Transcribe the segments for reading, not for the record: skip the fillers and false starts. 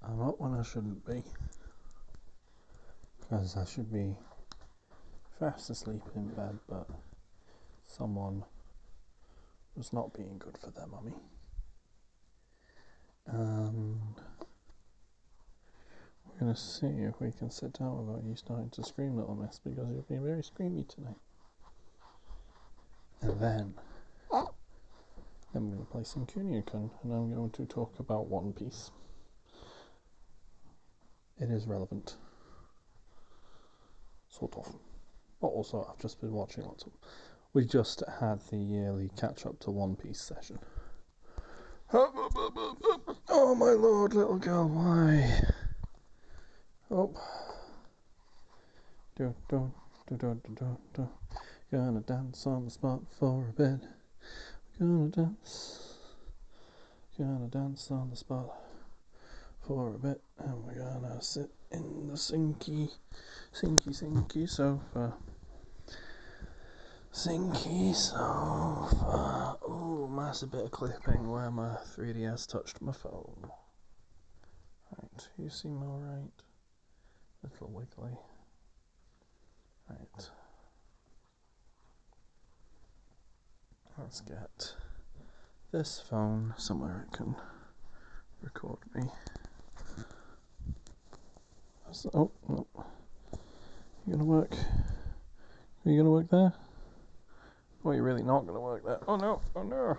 I'm up when I shouldn't be, because I should be fast asleep in bed, but someone was not being good for their mummy. And we're going to see if we can sit down without you starting to scream, little miss, because you've been very screamy tonight. And then I'm going to play some Kunio-kun, and I'm going to talk about One Piece. It is relevant. Sort of. But also, I've just been watching lots of... We just had the yearly catch-up to One Piece session. Oh my lord, little girl, why? Oh. Gonna dance on the spot for a bit. Gonna dance on the spot for a bit. And we're gonna sit in the sinky sofa. Sinky sofa. Oh, massive bit of clipping where my 3DS touched my phone. Right, you seem alright. Little wiggly. Right. Let's get this phone somewhere it can record me. Oh, no. You gonna work? Are you gonna work there? Well, you're really not gonna work there. Oh no! Oh no!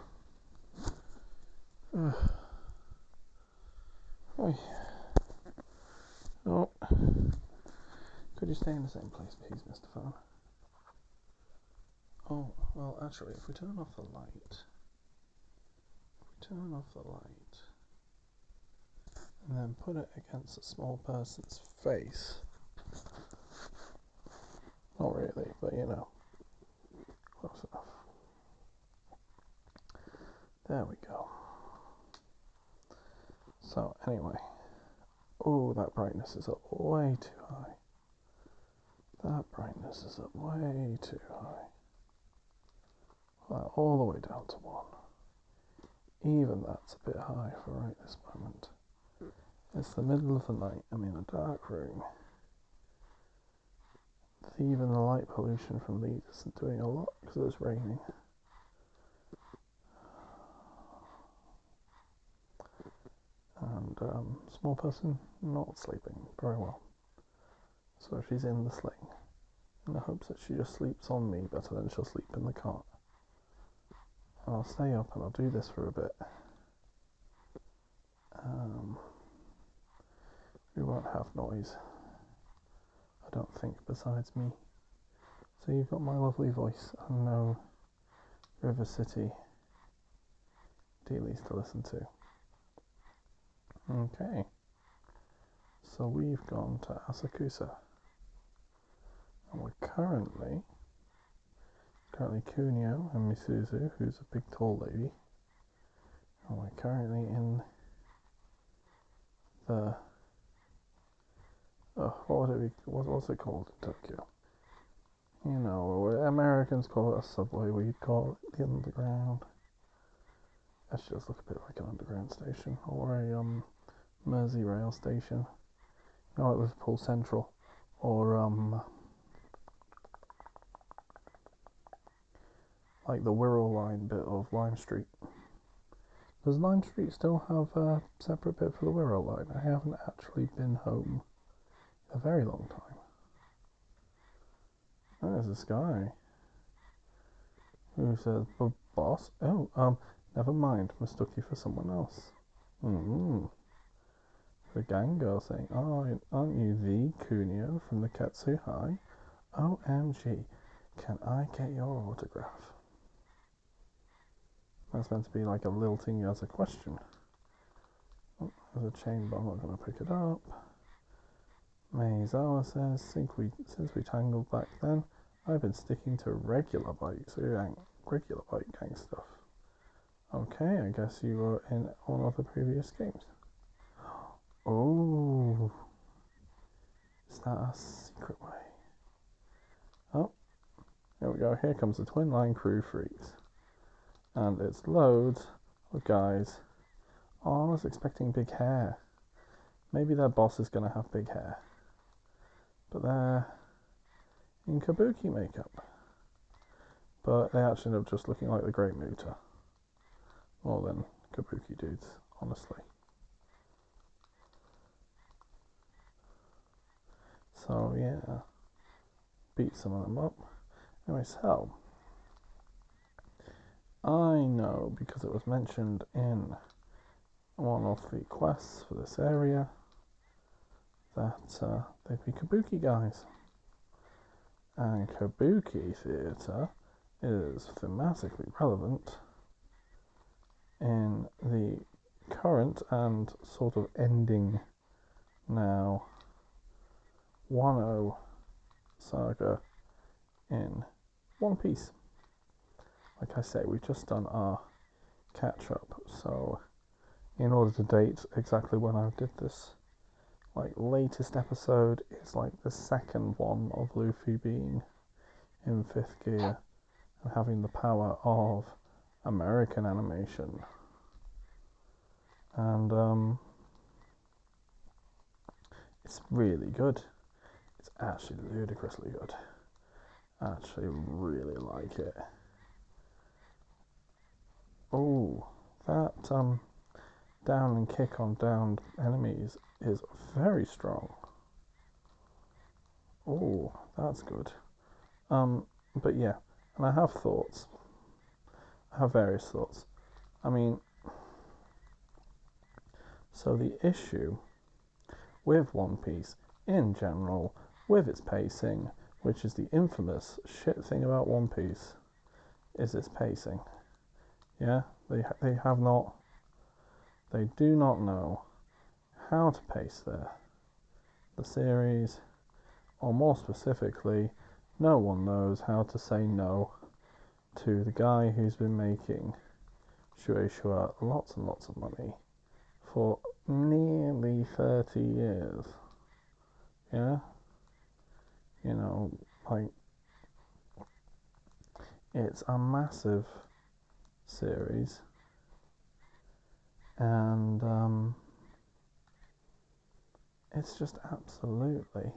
Oh. Could you stay in the same place, please, Mr. Phone? Oh, well, actually, if we turn off the light, and then put it against a small person's face. Not really, but you know, close enough. There we go. So, anyway. Oh, that brightness is up way too high. That brightness is up way too high. Well, all the way down to 1. Even that's a bit high for right this moment. It's the middle of the night. I'm in a dark room. Even the light pollution from these isn't doing a lot because it's raining. And small person not sleeping very well. So she's in the sling in the hopes that she just sleeps on me better than she'll sleep in the cart. And I'll stay up and I'll do this for a bit. We won't have noise, I don't think, besides me. So you've got my lovely voice and no River City dailies to listen to. Okay, so we've gone to Asakusa, and we're currently Kunio and Misuzu, who's a big tall lady, and we're currently in the what's it called in Tokyo? You know, Americans call it a subway, we'd call it the underground. That should just look a bit like an underground station, or a Mersey rail station. You know, like Liverpool Central, or like the Wirral line bit of Lime Street. Does Lime Street still have a separate bit for the Wirral line? I haven't actually been home in a very long time. There's this guy who says, boss? Oh, never mind, mistook you for someone else. The gang girl saying, oh, aren't you the Kunio from the Ketsu High? OMG, can I get your autograph? That's meant to be like a lilting as a question. Oh, there's a chain, but I'm not going to pick it up. Meizawa says, since we tangled back then, I've been sticking to regular bike gang stuff. Okay, I guess you were in one of the previous games. Oh, is that a secret way? Oh, here we go. Here comes the Twin Line Crew Freaks. And it's loads of guys. Oh, I was expecting big hair. Maybe their boss is going to have big hair, but they're in kabuki makeup. But they actually end up just looking like the Great Muta, more than kabuki dudes, honestly. So yeah, beat some of them up. Anyway, so I know because it was mentioned in one of the quests for this area that they'd be kabuki guys. And kabuki theatre is thematically relevant in the current and sort of ending now Wano saga in One Piece. Like I say, we've just done our catch up, so in order to date exactly when I did this latest episode, it's like the second one of Luffy being in 5th gear and having the power of American animation. And it's really good. It's actually ludicrously good. I actually really like it. Oh, that down and kick on downed enemies is very strong. Oh, that's good. But yeah, and I have thoughts. I have various thoughts. I mean, so the issue with One Piece in general, with its pacing, which is the infamous shit thing about One Piece, is its pacing. Yeah, they do not know how to pace the series, or more specifically, no one knows how to say no to the guy who's been making Shueisha lots and lots of money for nearly 30 years. Yeah? You know, it's a massive series, and it's just absolutely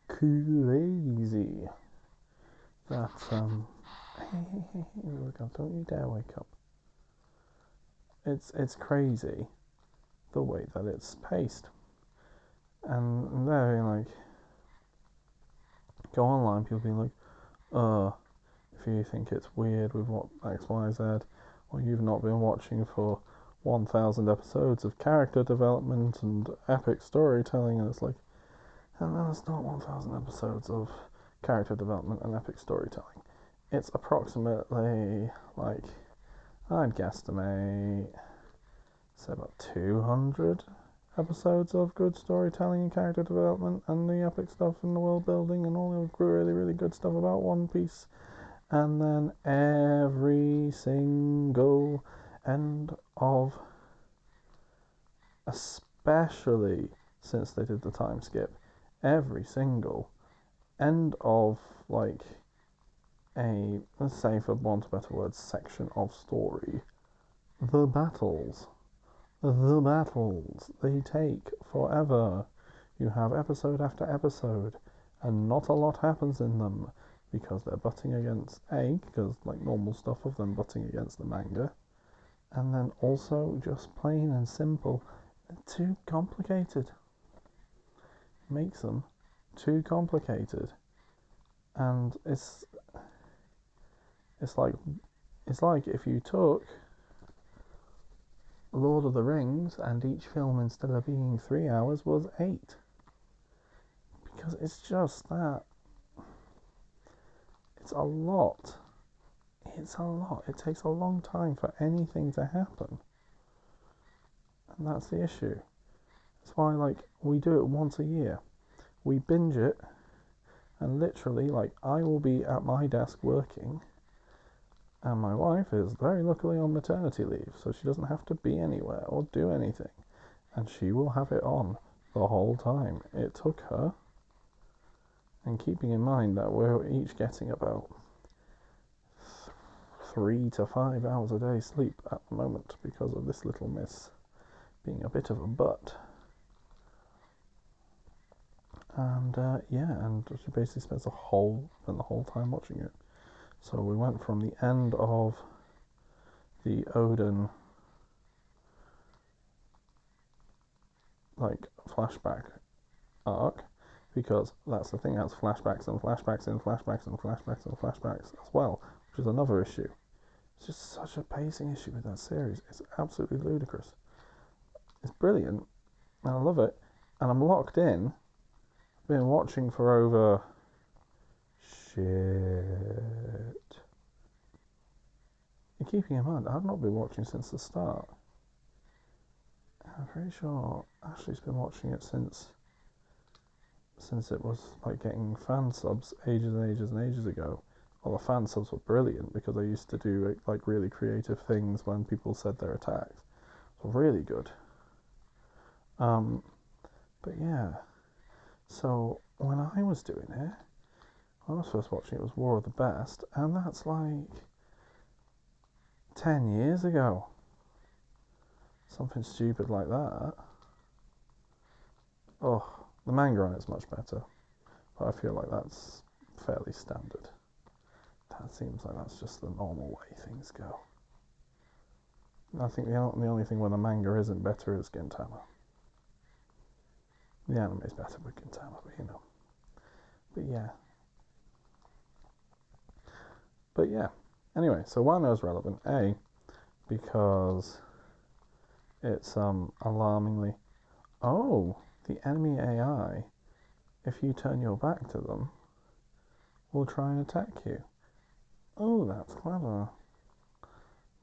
crazy that hey, look up, don't you dare wake up. It's crazy the way that it's paced, and they're like, go online, people being like, if you think it's weird with what XYZ, or you've not been watching for 1,000 episodes of character development and epic storytelling, and it's like, and then it's not 1,000 episodes of character development and epic storytelling. It's approximately, I'd guesstimate, say about 200 episodes of good storytelling and character development and the epic stuff and the world building and all the really, really good stuff about One Piece. And then every single end of, especially since they did the time skip, every single end of a, let's say for want of better words, section of story, the battles, they take forever. You have episode after episode, and not a lot happens in them because they're butting against because normal stuff of them butting against the manga, and then also just plain and simple, too complicated. Makes them too complicated, and it's like if you took Lord of the Rings and each film, instead of being 3 hours, was 8, because it's just that. It's a lot. It takes a long time for anything to happen, and that's the issue. That's why we do it once a year. We binge it, and literally I will be at my desk working, and my wife is very luckily on maternity leave, so she doesn't have to be anywhere or do anything, and she will have it on the whole time it took her. And keeping in mind that we're each getting about 3 to 5 hours a day sleep at the moment because of this little miss being a bit of a butt. And yeah, and she basically spent the whole time watching it. So we went from the end of the Odin like flashback arc, because that's the thing, that's flashbacks and flashbacks and flashbacks and flashbacks and flashbacks as well, which is another issue. It's just such a pacing issue with that series. It's absolutely ludicrous. It's brilliant, and I love it, and I'm locked in. I've been watching for over shit. And keeping in mind, I've not been watching since the start. I'm pretty sure Ashley's been watching it since it was like getting fan subs ages and ages and ages ago. Well, the fan subs were brilliant because they used to do like really creative things when people said their attacks. So really good. But yeah, so when I was doing it, when I was first watching it, was War of the Best, and that's like 10 years ago. Something stupid like that. Oh, the manga on it's much better, but I feel like that's fairly standard. That seems like that's just the normal way things go. I think the only thing when the manga isn't better is Gintama. The anime's better with Gintama, but you know. But yeah. Anyway, so Wano is relevant, A, because it's alarmingly, oh, the enemy AI, if you turn your back to them, will try and attack you. Oh, that's clever.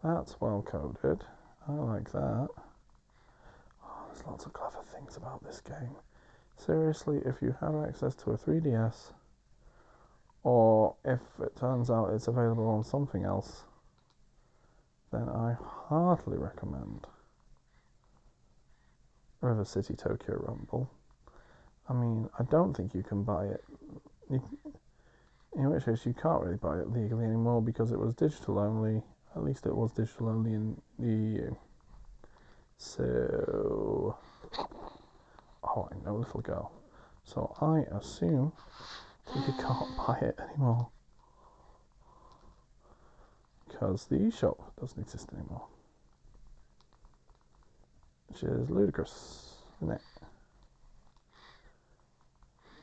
That's well coded. I like that. Oh, there's lots of clever things about this game. Seriously, if you have access to a 3DS, or if it turns out it's available on something else, then I heartily recommend River City Tokyo Rumble. I mean, I don't think you can buy it. In which case, you can't really buy it legally anymore because it was digital only. At least it was digital only in the EU. So, oh, I know, little girl. So I assume you can't buy it anymore because the eShop doesn't exist anymore, which is ludicrous, isn't it?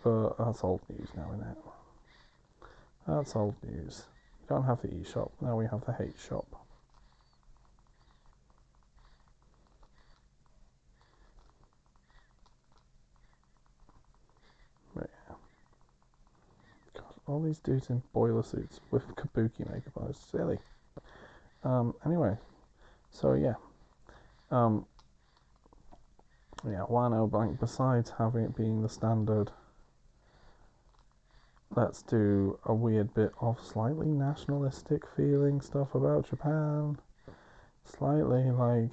But that's old news now, isn't it? That's old news. We don't have the eShop, now we have the hate shop. But yeah. God, all these dudes in boiler suits with kabuki makeup on, it's silly. Anyway, so yeah. Yeah, Wano Bank, besides having it being the standard, let's do a weird bit of slightly nationalistic feeling stuff about Japan. Slightly like,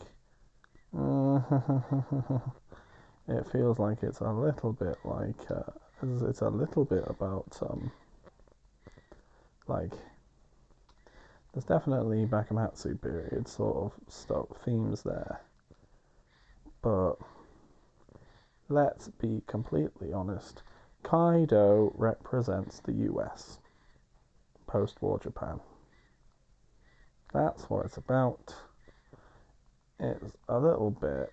it feels like it's a little bit like, it's a little bit about, like, there's definitely Bakamatsu period sort of stuff, themes there. But let's be completely honest, Kaido represents the US, post-war Japan. That's what it's about. It's a little bit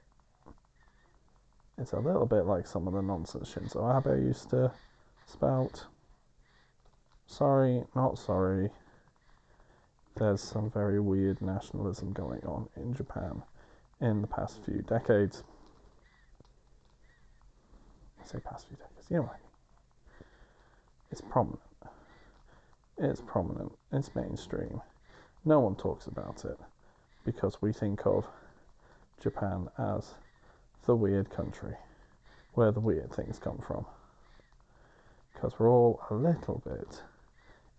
like some of the nonsense Shinzo Abe used to spout. Sorry, not sorry. There's some very weird nationalism going on in Japan in the past few decades. I say past few decades, you know what I mean. It's prominent. It's prominent. It's mainstream. No one talks about it because we think of Japan as the weird country where the weird things come from. Because we're all a little bit,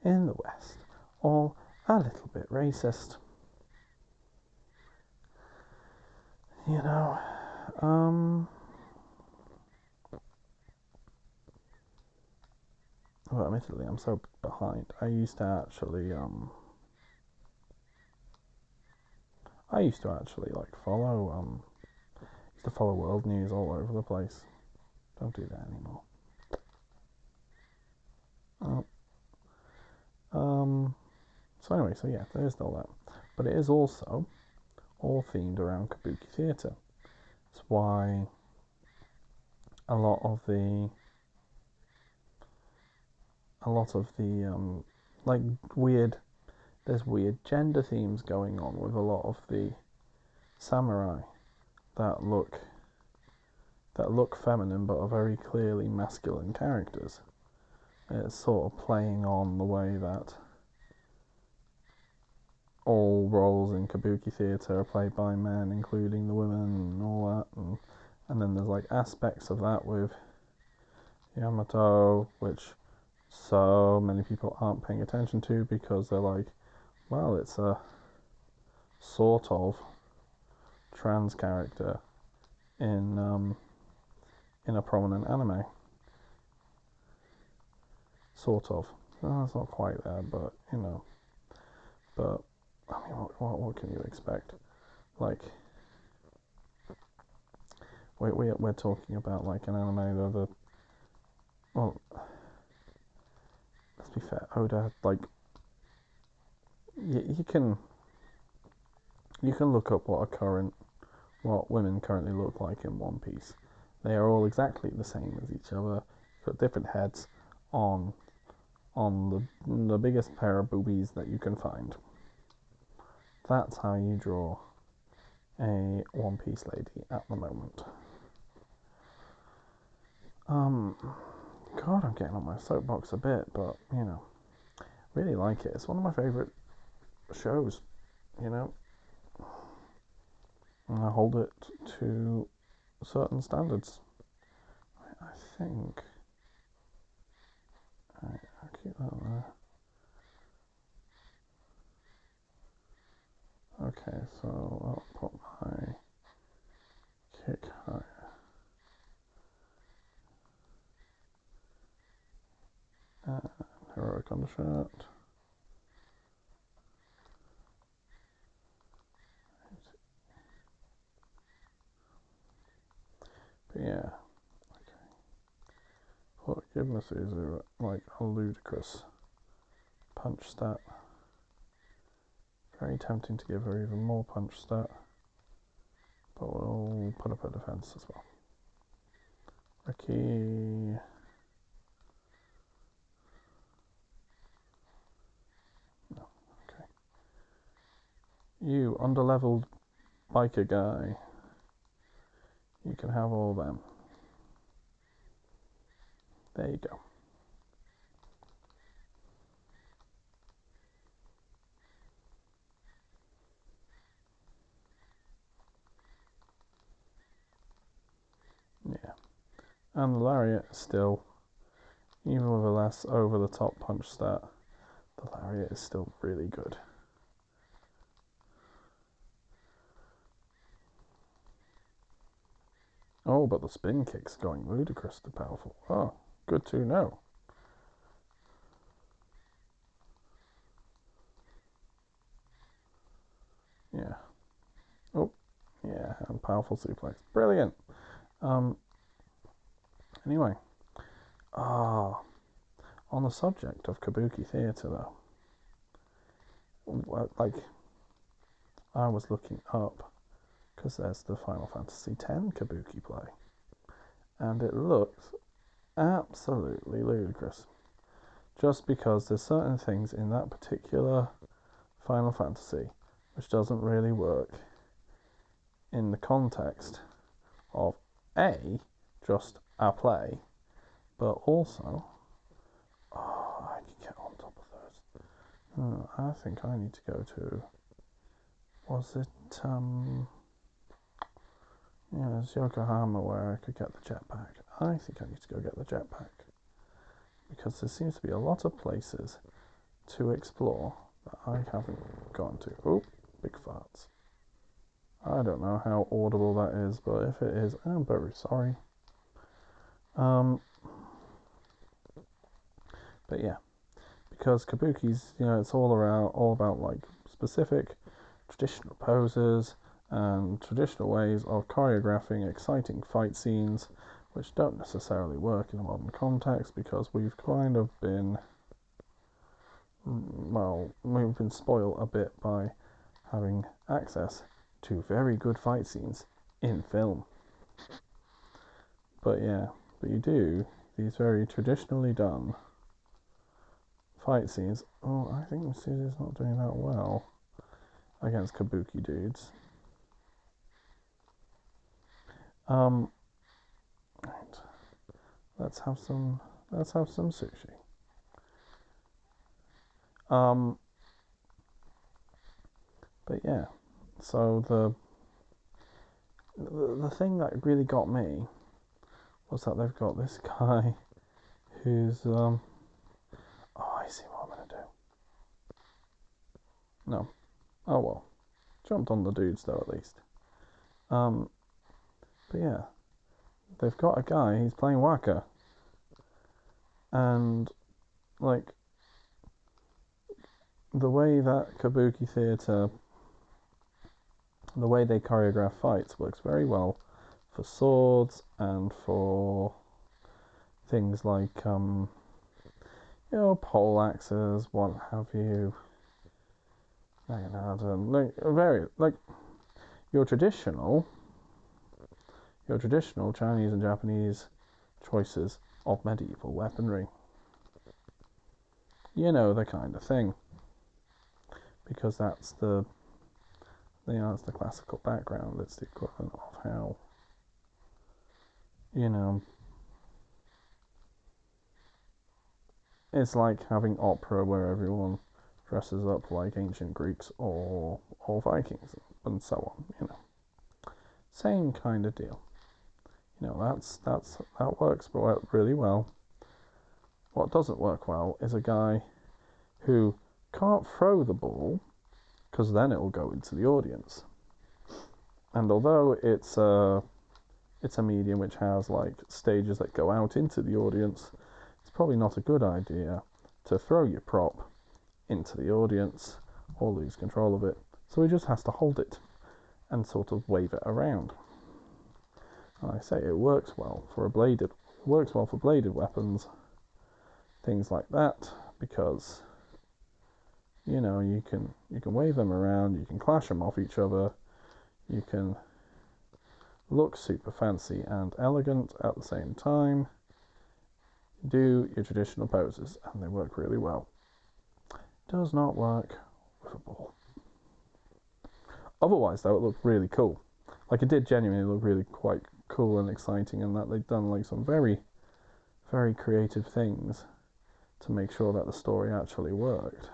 in the West, all a little bit racist. You know, well, admittedly, I'm so behind. I used to actually like follow world news all over the place. Don't do that anymore. So anyway, so yeah, there is all that. But it is also all themed around kabuki theatre. It's why a lot of the like there's weird gender themes going on with a lot of the samurai that look feminine but are very clearly masculine characters. It's sort of playing on the way that all roles in kabuki theatre are played by men, including the women and all that, and then there's like aspects of that with Yamato, which so many people aren't paying attention to because they're like, well, it's a sort of trans character in a prominent anime. Sort of. Well, it's not quite there, but you know. But I mean, what can you expect? Like, we're talking about like an anime well, let's be fair, Oda, like, you can look up what women currently look like in One Piece. They are all exactly the same as each other, got different heads on the biggest pair of boobies that you can find. That's how you draw a One Piece lady at the moment. God, I'm getting on my soapbox a bit, but you know, really like it. It's one of my favourite shows, you know, and I hold it to certain standards. I think. Alright, I'll keep that there. Okay, so I'll put my kick higher. And heroic on the shirt. But yeah, okay. Forgiveness is like a ludicrous punch stat. Very tempting to give her even more punch stat, but we'll put up a defense as well. Ricky. No, okay. You underleveled biker guy. You can have all them. There you go. Yeah. And the lariat still, even with a less over the top punch stat, the lariat is still really good. Oh, but the spin kick's going ludicrously powerful. Oh, good to know. Yeah. Oh, yeah, and powerful suplex. Brilliant. Anyway. On the subject of kabuki theatre though, like, I was looking up, because there's the Final Fantasy X kabuki play, and it looks absolutely ludicrous. Just because there's certain things in that particular Final Fantasy which doesn't really work in the context of just a play, but also, I can get on top of those. I think I need to go to, was it, yeah, it's Yokohama where I could get the jetpack. I think I need to go get the jetpack, because there seems to be a lot of places to explore that I haven't gone to. Oh, big farts. I don't know how audible that is, but if it is, I'm very sorry. But yeah, because kabuki's, you know, it's all about like specific traditional poses and traditional ways of choreographing exciting fight scenes, which don't necessarily work in a modern context because we've kind of been well, we've been spoiled a bit by having access to very good fight scenes in film. But yeah, but you do these very traditionally done fight scenes. Oh, I think Masuda's not doing that well against kabuki dudes. Right. Let's have some sushi. But yeah, so the thing that really got me was that they've got this guy who's oh, I see what I'm gonna do. No, oh well, jumped on the dudes though at least. But yeah, they've got a guy. He's playing waka, and like the way that kabuki theatre, the way they choreograph fights works very well for swords and for things like pole axes, what have you. Like very like your traditional Chinese and Japanese choices of medieval weaponry. You know, the kind of thing. Because that's the classical background. It's the equivalent of how, it's like having opera where everyone dresses up like ancient Greeks or Vikings and so on, Same kind of deal. That works really well. What doesn't work well is a guy who can't throw the ball, because then it will go into the audience. And although it's a medium which has like stages that go out into the audience, it's probably not a good idea to throw your prop into the audience or lose control of it. So he just has to hold it and sort of wave it around. And I say it works well for bladed weapons, things like that, because you can wave them around, you can clash them off each other, you can look super fancy and elegant at the same time, do your traditional poses, and they work really well. Does not work with a ball. Otherwise, though, it looked really cool. Like, it did genuinely look really quite cool and exciting, and that they'd done like some very, very creative things to make sure that the story actually worked.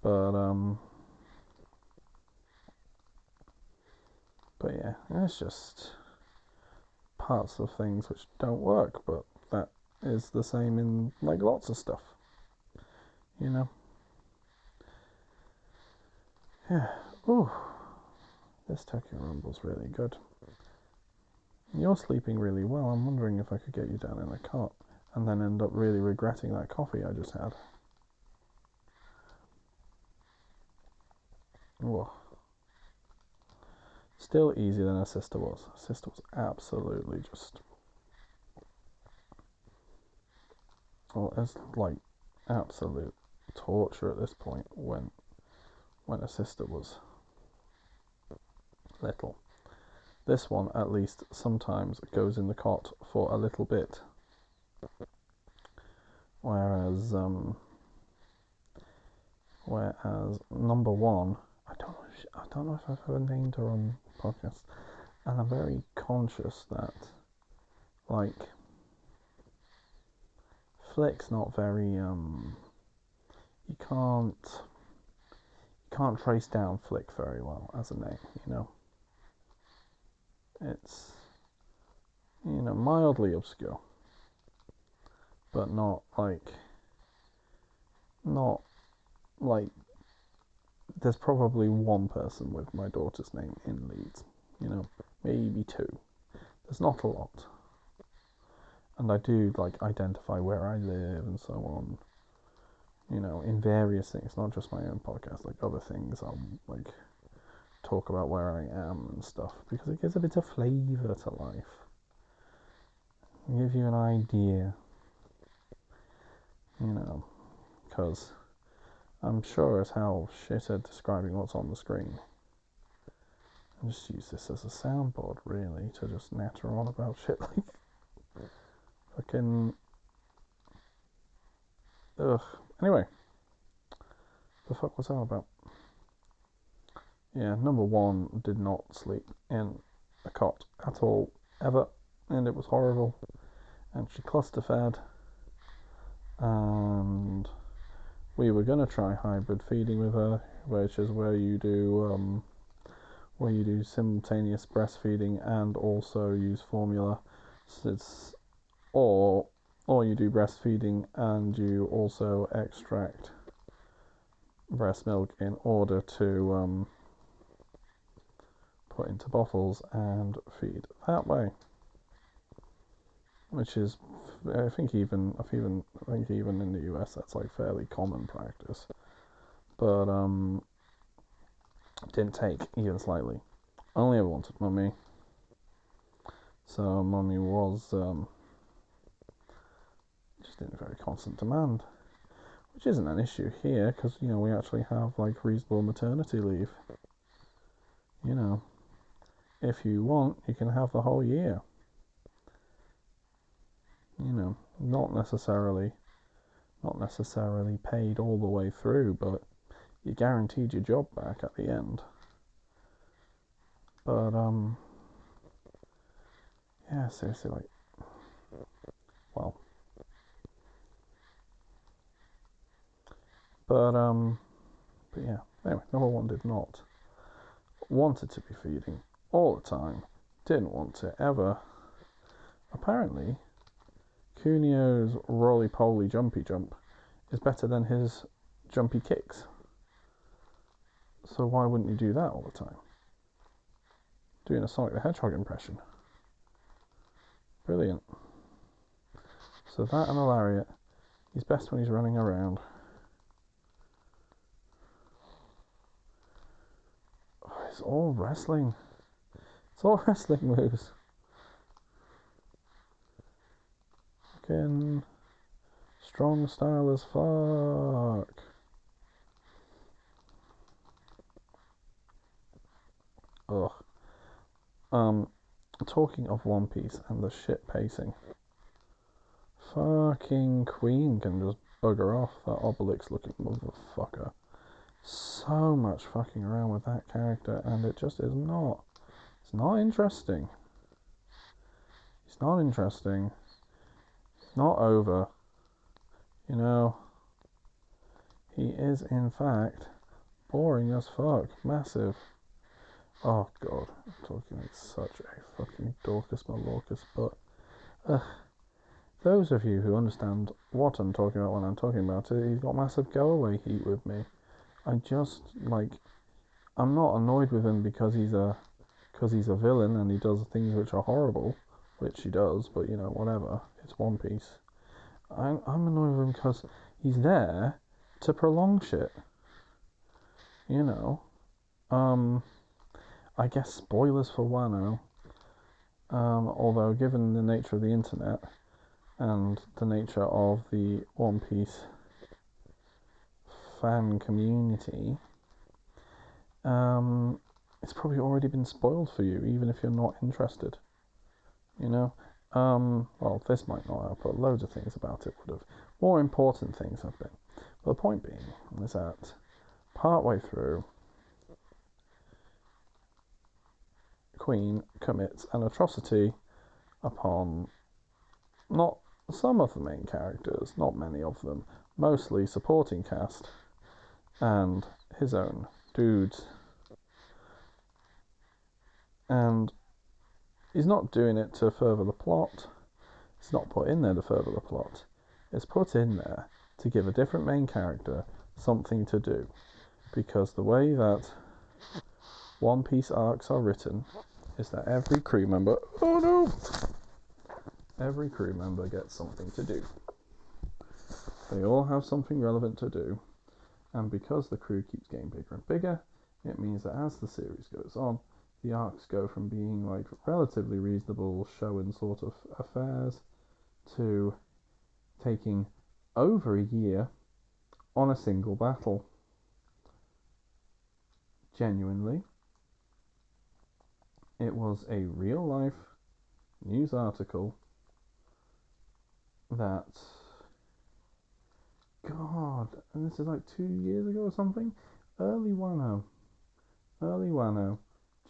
But yeah, it's just parts of things which don't work, but that is the same in like lots of stuff, Yeah. Ooh, this Tokyo Rumble's really good. You're sleeping really well. I'm wondering if I could get you down in a cot and then end up really regretting that coffee I just had. Whoa. Still easier than a sister was. Sister was absolutely just... Well, it's like absolute torture at this point when a sister was little. This one, at least, sometimes goes in the cot for a little bit. Whereas number one, I don't know if I've ever named her on podcast, and I'm very conscious that, like, Flick's not very you can't trace down Flick very well as a name, It's mildly obscure, but not like there's probably one person with my daughter's name in Leeds, maybe two. There's not a lot. And I do like identify where I live and so on, in various things, not just my own podcast, like other things. I'll like talk about where I am and stuff, because it gives a bit of flavour to life. Give you an idea, because I'm sure as hell shit at describing what's on the screen. And just use this as a soundboard, really, to just natter on about shit like fucking. Ugh. Anyway, the fuck was that about? Yeah, number one did not sleep in a cot at all, ever, and it was horrible. And she cluster-fed, and we were gonna try hybrid feeding with her, which is where you do simultaneous breastfeeding and also use formula. So it's or you do breastfeeding and you also extract breast milk in order to put into bottles and feed that way, which is I think even in the US that's like fairly common practice, but didn't take even slightly. Only ever wanted mummy, so mummy was just in a very constant demand, which isn't an issue here because we actually have like reasonable maternity leave. If you want, you can have the whole year. Not necessarily paid all the way through, but you guaranteed your job back at the end. But yeah, seriously, like, well, but yeah. Anyway, number one did not wanted to be feeding all the time. Didn't want to ever. Apparently, Cunio's roly-poly jumpy jump is better than his jumpy kicks. So why wouldn't you do that all the time? Doing a Sonic the Hedgehog impression. Brilliant. So that and a lariat. He's best when he's running around. Oh, it's all wrestling. It's all wrestling moves. Fucking strong style as fuck. Ugh. Talking of One Piece and the shit pacing. Fucking Queen can just bugger off, that Obelix looking motherfucker. So much fucking around with that character, and it just is not. It's not interesting. It's not interesting. It's not over. He is in fact boring as fuck. Massive. Oh god, I'm talking like such a fucking Dorcas Malorcas, but those of you who understand what I'm talking about when I'm talking about it, he's got massive go-away heat with me. I'm not annoyed with him because he's a villain and he does things which are horrible, which he does, but whatever, it's One Piece. I'm annoyed with him because he's there to prolong shit. I guess spoilers for Wano. Although given the nature of the internet and the nature of the One Piece fan community, it's probably already been spoiled for you, even if you're not interested. Well, this might not have, but loads of things about it would have. More important things have been. But the point being is that partway through, Queen commits an atrocity upon not some of the main characters, not many of them, mostly supporting cast, and his own dudes. And he's not doing it to further the plot. It's not put in there to further the plot. It's put in there to give a different main character something to do. Because the way that One Piece arcs are written is that every crew member gets something to do. They all have something relevant to do, and because the crew keeps getting bigger and bigger, it means that as the series goes on, the arcs go from being like relatively reasonable show-in sort of affairs to taking over a year on a single battle. Genuinely, it was a real life news article that, God, and this is like 2 years ago or something. Early Wano,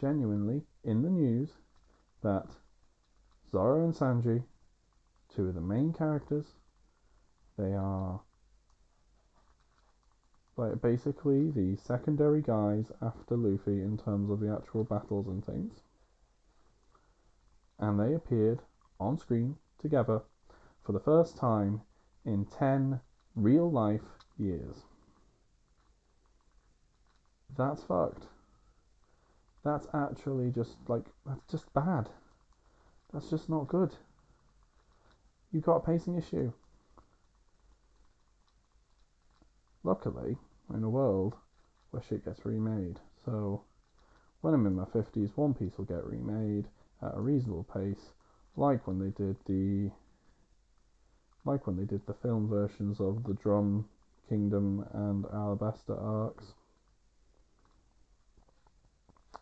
genuinely in the news that Zoro and Sanji, two of the main characters, they are like basically the secondary guys after Luffy in terms of the actual battles and things. And they appeared on screen together for the first time in 10 real life years. That's fucked. That's actually just like, that's just bad. That's just not good. You got a pacing issue. Luckily, in a world where shit gets remade. So when I'm in my 50s, One Piece will get remade at a reasonable pace, like when they did the film versions of the Drum Kingdom and Alabasta arcs.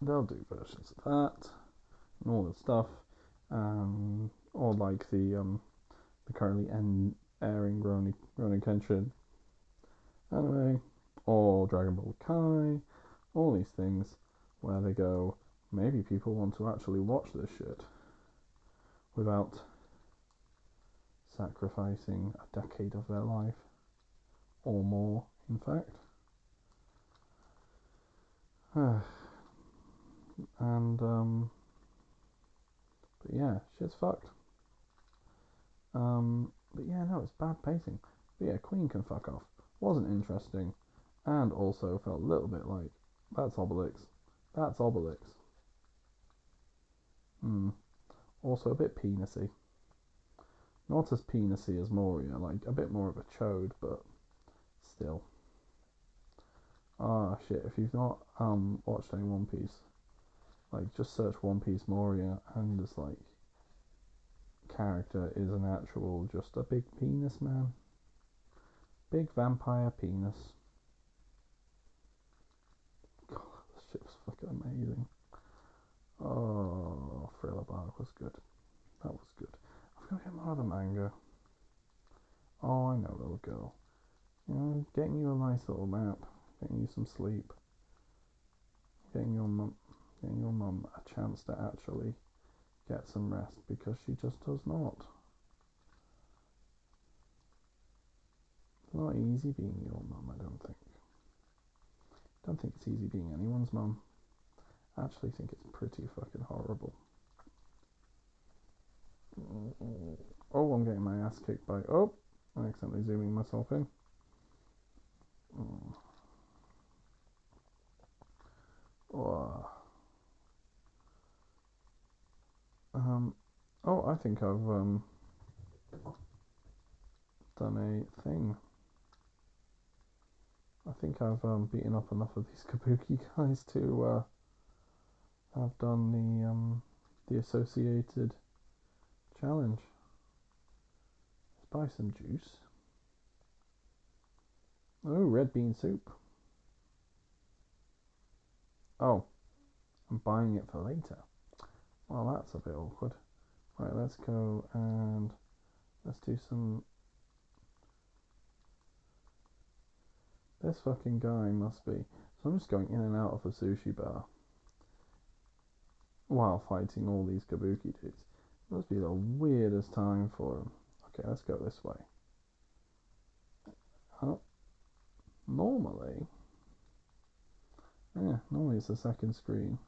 They'll do versions of that and all that stuff, or like the currently airing Rurouni Kenshin anime, or Dragon Ball Kai, all these things where they go, maybe people want to actually watch this shit without sacrificing a decade of their life, or more, in fact. And but yeah, shit's fucked. But yeah, no, it's bad pacing. But yeah, Queen can fuck off. Wasn't interesting, and also felt a little bit like, that's Obelix. That's Obelix. Also a bit penisy. Not as penisy as Moria, like a bit more of a chode, but still. Ah shit, if you've not watched any One Piece, like just search One Piece Moria and just like character is an actual just a big penis man. Big vampire penis. God, this shit was fucking amazing. Oh, Thriller Bark was good. That was good. I've got to get more of the manga. Oh, I know, little girl. You know, getting you a nice little nap, getting you some sleep, getting your mum a chance to actually get some rest, because she just does not. It's not easy being your mum, I don't think. I don't think it's easy being anyone's mum. I actually think it's pretty fucking horrible. Oh, I'm getting my ass kicked by... Oh, I'm accidentally zooming myself in. Oh. Oh, I think I've done a thing. I think I've beaten up enough of these Kabuki guys to have done the associated challenge. Let's buy some juice. Oh, red bean soup. Oh, I'm buying it for later. Well, that's a bit awkward. Right, let's go and let's do some... This fucking guy must be... So I'm just going in and out of a sushi bar while fighting all these Kabuki dudes. Must be the weirdest time for him. Okay, let's go this way. Oh, normally it's the second screen.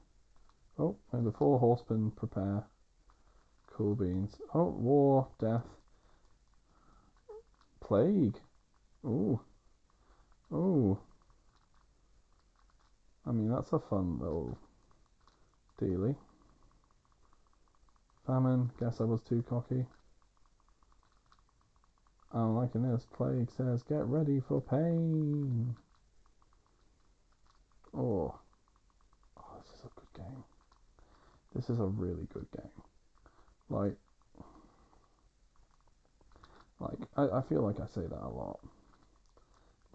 Oh, and the four horsemen prepare. Cool beans. Oh, war, death, plague. Ooh, ooh. I mean, that's a fun little dealy. Famine. Guess I was too cocky. I'm liking this. Plague says, get ready for pain. Oh, this is a good game. This is a really good game. Like I feel like I say that a lot.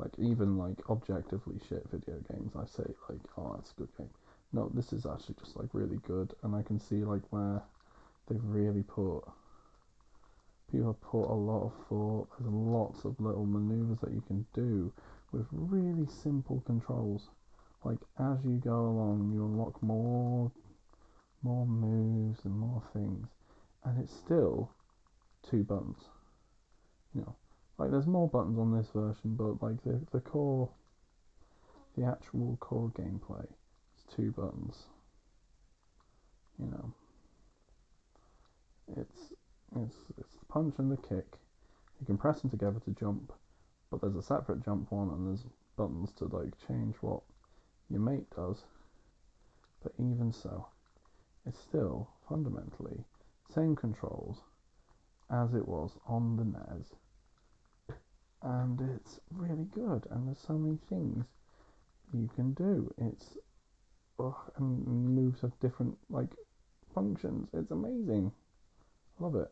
Like even like objectively shit video games, I say like, oh, that's a good game. No, this is actually just like really good, and I can see like where they've really put people have put a lot of thought. There's lots of little maneuvers that you can do with really simple controls. Like as you go along, you unlock more moves and more things, and it's still two buttons. You know, like there's more buttons on this version, but like the actual core gameplay is two buttons. You know, it's the punch and the kick. You can press them together to jump, but there's a separate jump one, and there's buttons to like change what your mate does. But even so, it's still fundamentally same controls as it was on the NES, and it's really good. And there's so many things you can do. And moves have different like functions. It's amazing. Love it.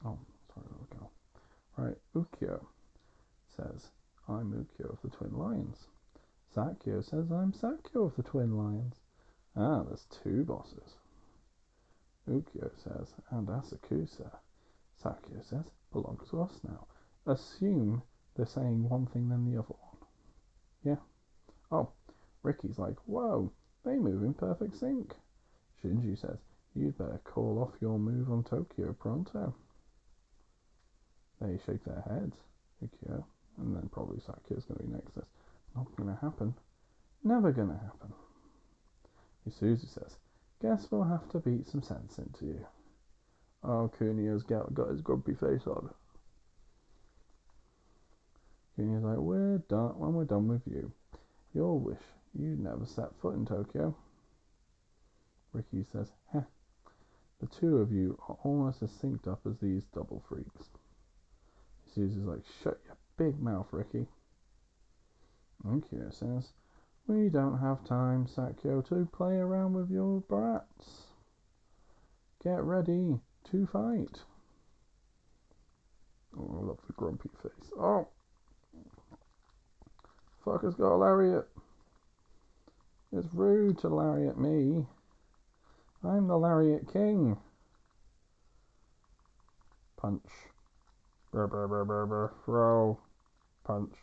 Oh, sorry, there we go. Right, Ukyo says, I'm Ukyo of the Twin Lions. Sakyo says, I'm Sakyo of the Twin Lions. Ah, there's two bosses. Ukyo says, and Asakusa. Sakyo says, belongs to us now. Assume they're saying one thing then the other one. Yeah. Oh, Ricky's like, whoa, they move in perfect sync. Shinji says, you'd better call off your move on Tokyo pronto. They shake their heads. Ukyo, and then probably Sakyo's going to be next. Says, not going to happen. Never going to happen. Isuzu says, guess we'll have to beat some sense into you. Oh, Kunio's got his grumpy face on. Kunio's like, we're done when we're done with you. You'll wish you'd never set foot in Tokyo. Ricky says, heh, the two of you are almost as synced up as these double freaks. Isuzu's like, shut your big mouth, Ricky. Ukyo says, we don't have time, Sakyo, to play around with your brats. Get ready to fight. Oh, I love the grumpy face. Oh! Fucker's got a lariat. It's rude to lariat me. I'm the lariat king. Punch. Brr, brr, brr, brr, brr. Throw. Punch.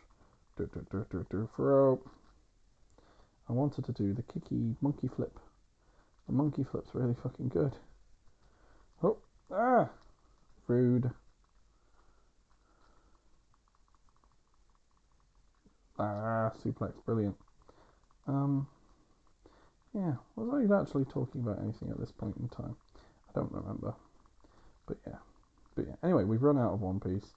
Do, do, do, do, do. Throw. I wanted to do the kicky monkey flip. The monkey flip's really fucking good. Oh. Ah! Rude. Ah, suplex. Brilliant. Yeah, was I actually talking about anything at this point in time? I don't remember. But yeah. Anyway, we've run out of One Piece.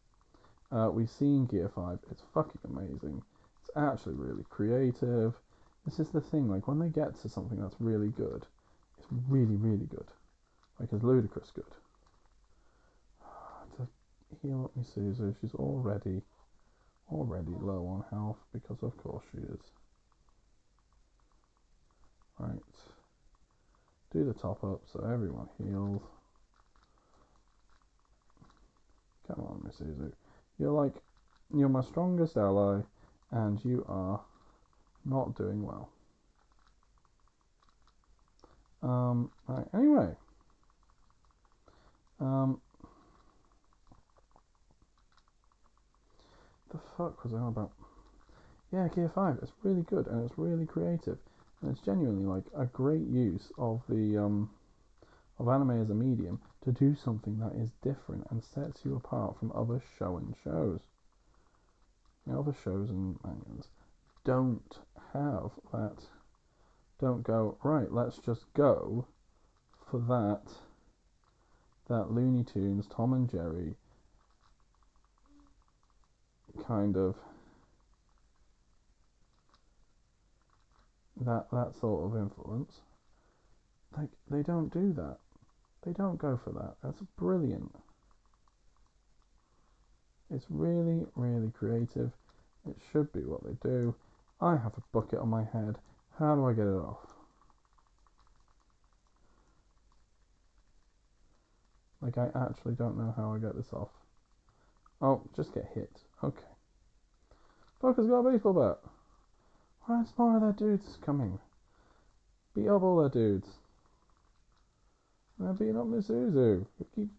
We've seen Gear 5. It's fucking amazing. It's actually really creative. This is the thing, like when they get to something that's really good, it's really, really good. Like it's ludicrous good. To heal up Misuzu, she's already low on health, because of course she is. Right. Do the top up so everyone heals. Come on, Misuzu. You're my strongest ally, and you are not doing well. Right, anyway. The fuck was I on about? Yeah, Gear 5, it's really good, and it's really creative, and it's genuinely, like, a great use of the, of anime as a medium to do something that is different and sets you apart from other shows. You know, other shows and mangas don't have that. Don't go, right, let's just go for that Looney Tunes, Tom and Jerry kind of that sort of influence. Like, they don't do that. They don't go for that. That's brilliant. It's really, really creative. It should be what they do. I have a bucket on my head. How do I get it off? Like, I actually don't know how I get this off. Oh, just get hit. Okay. Fuck has got a baseball bat. Why is more of their dudes coming? Beat up all their dudes. And they're beating up Miss Uzu. We keep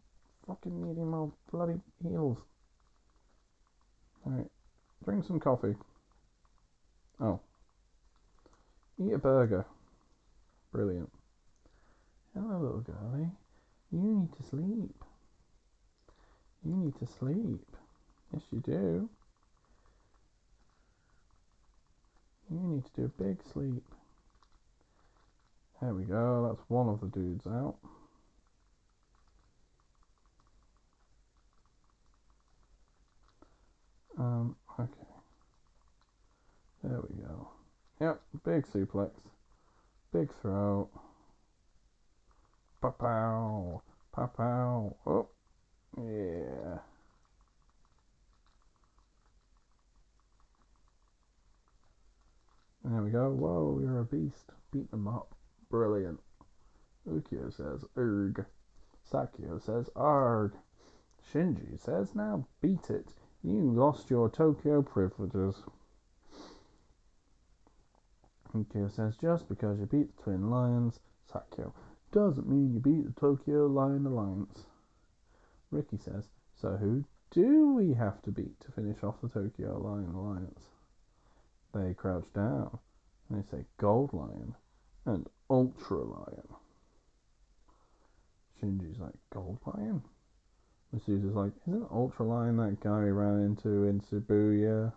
fucking needing more bloody heals. Alright. Drink some coffee. Oh. Eat a burger. Brilliant. Hello, little girlie. You need to sleep. You need to sleep. Yes, you do. You need to do a big sleep. There we go. That's one of the dudes out. Okay. There we go. Yep, big suplex. Big throw. Pow-pow. Pow-pow. Oh, yeah. There we go. Whoa, you're a beast. Beat them up. Brilliant. Ukyo says, erg. Sakio says, arg. Shinji says, now beat it. You lost your Tokyo privileges. Ukyo says, just because you beat the Twin Lions, Sakio, doesn't mean you beat the Tokyo Lion Alliance. Ricky says, so who do we have to beat to finish off the Tokyo Lion Alliance? They crouch down and they say Gold Lion and Ultra Lion. Shinji's like, Gold Lion? Masuza's like, isn't Ultra Lion that guy we ran into in Shibuya?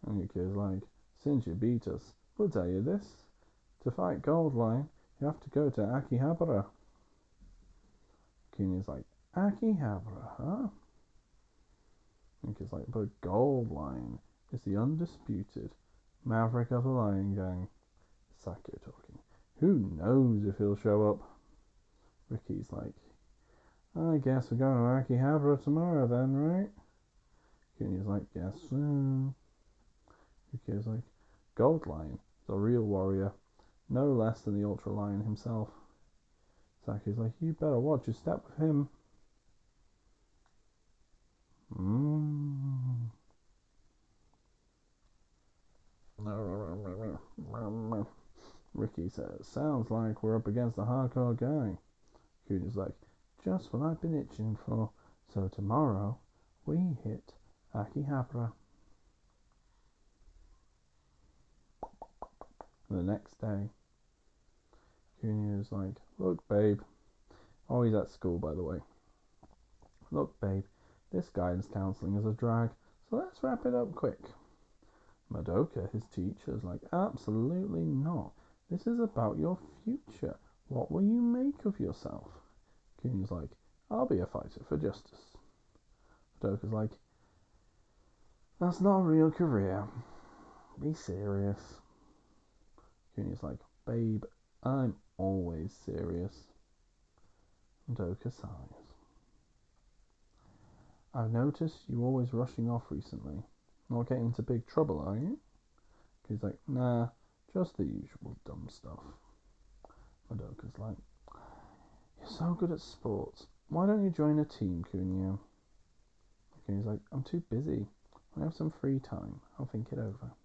And Yukio's like, since you beat us, we'll tell you this. To fight Gold Lion, you have to go to Akihabara. Kunya's like, Akihabara, huh? Yukio's like, but Gold Lion is the undisputed maverick of the Lion Gang. Sakio talking. Who knows if he'll show up? Ricky's like, I guess we're going to Akihabara tomorrow then, right? Kunya's like, guess so. Yukio's like, Gold Lion is a real warrior, no less than the Ultra Lion himself. Saki's like, you better watch your step with him. Ricky says, sounds like we're up against a hardcore guy. Kunya's like, just what I've been itching for. So tomorrow, we hit Akihabara. The next day, Kunya's like, look, babe. Oh, he's at school, by the way. Look, babe, this guidance counselling is a drag, so let's wrap it up quick. Madoka, his teacher, is like, absolutely not. This is about your future. What will you make of yourself? Kunya's like, I'll be a fighter for justice. Madoka's like, that's not a real career. Be serious. Kunya's like, babe, I'm always serious. Madoka sighs. I've noticed you always rushing off recently. Not getting into big trouble, are you? He's like, nah, just the usual dumb stuff. Madoka's like, you're so good at sports. Why don't you join a team, Kunio? He's like, I'm too busy. When I have some free time, I'll think it over.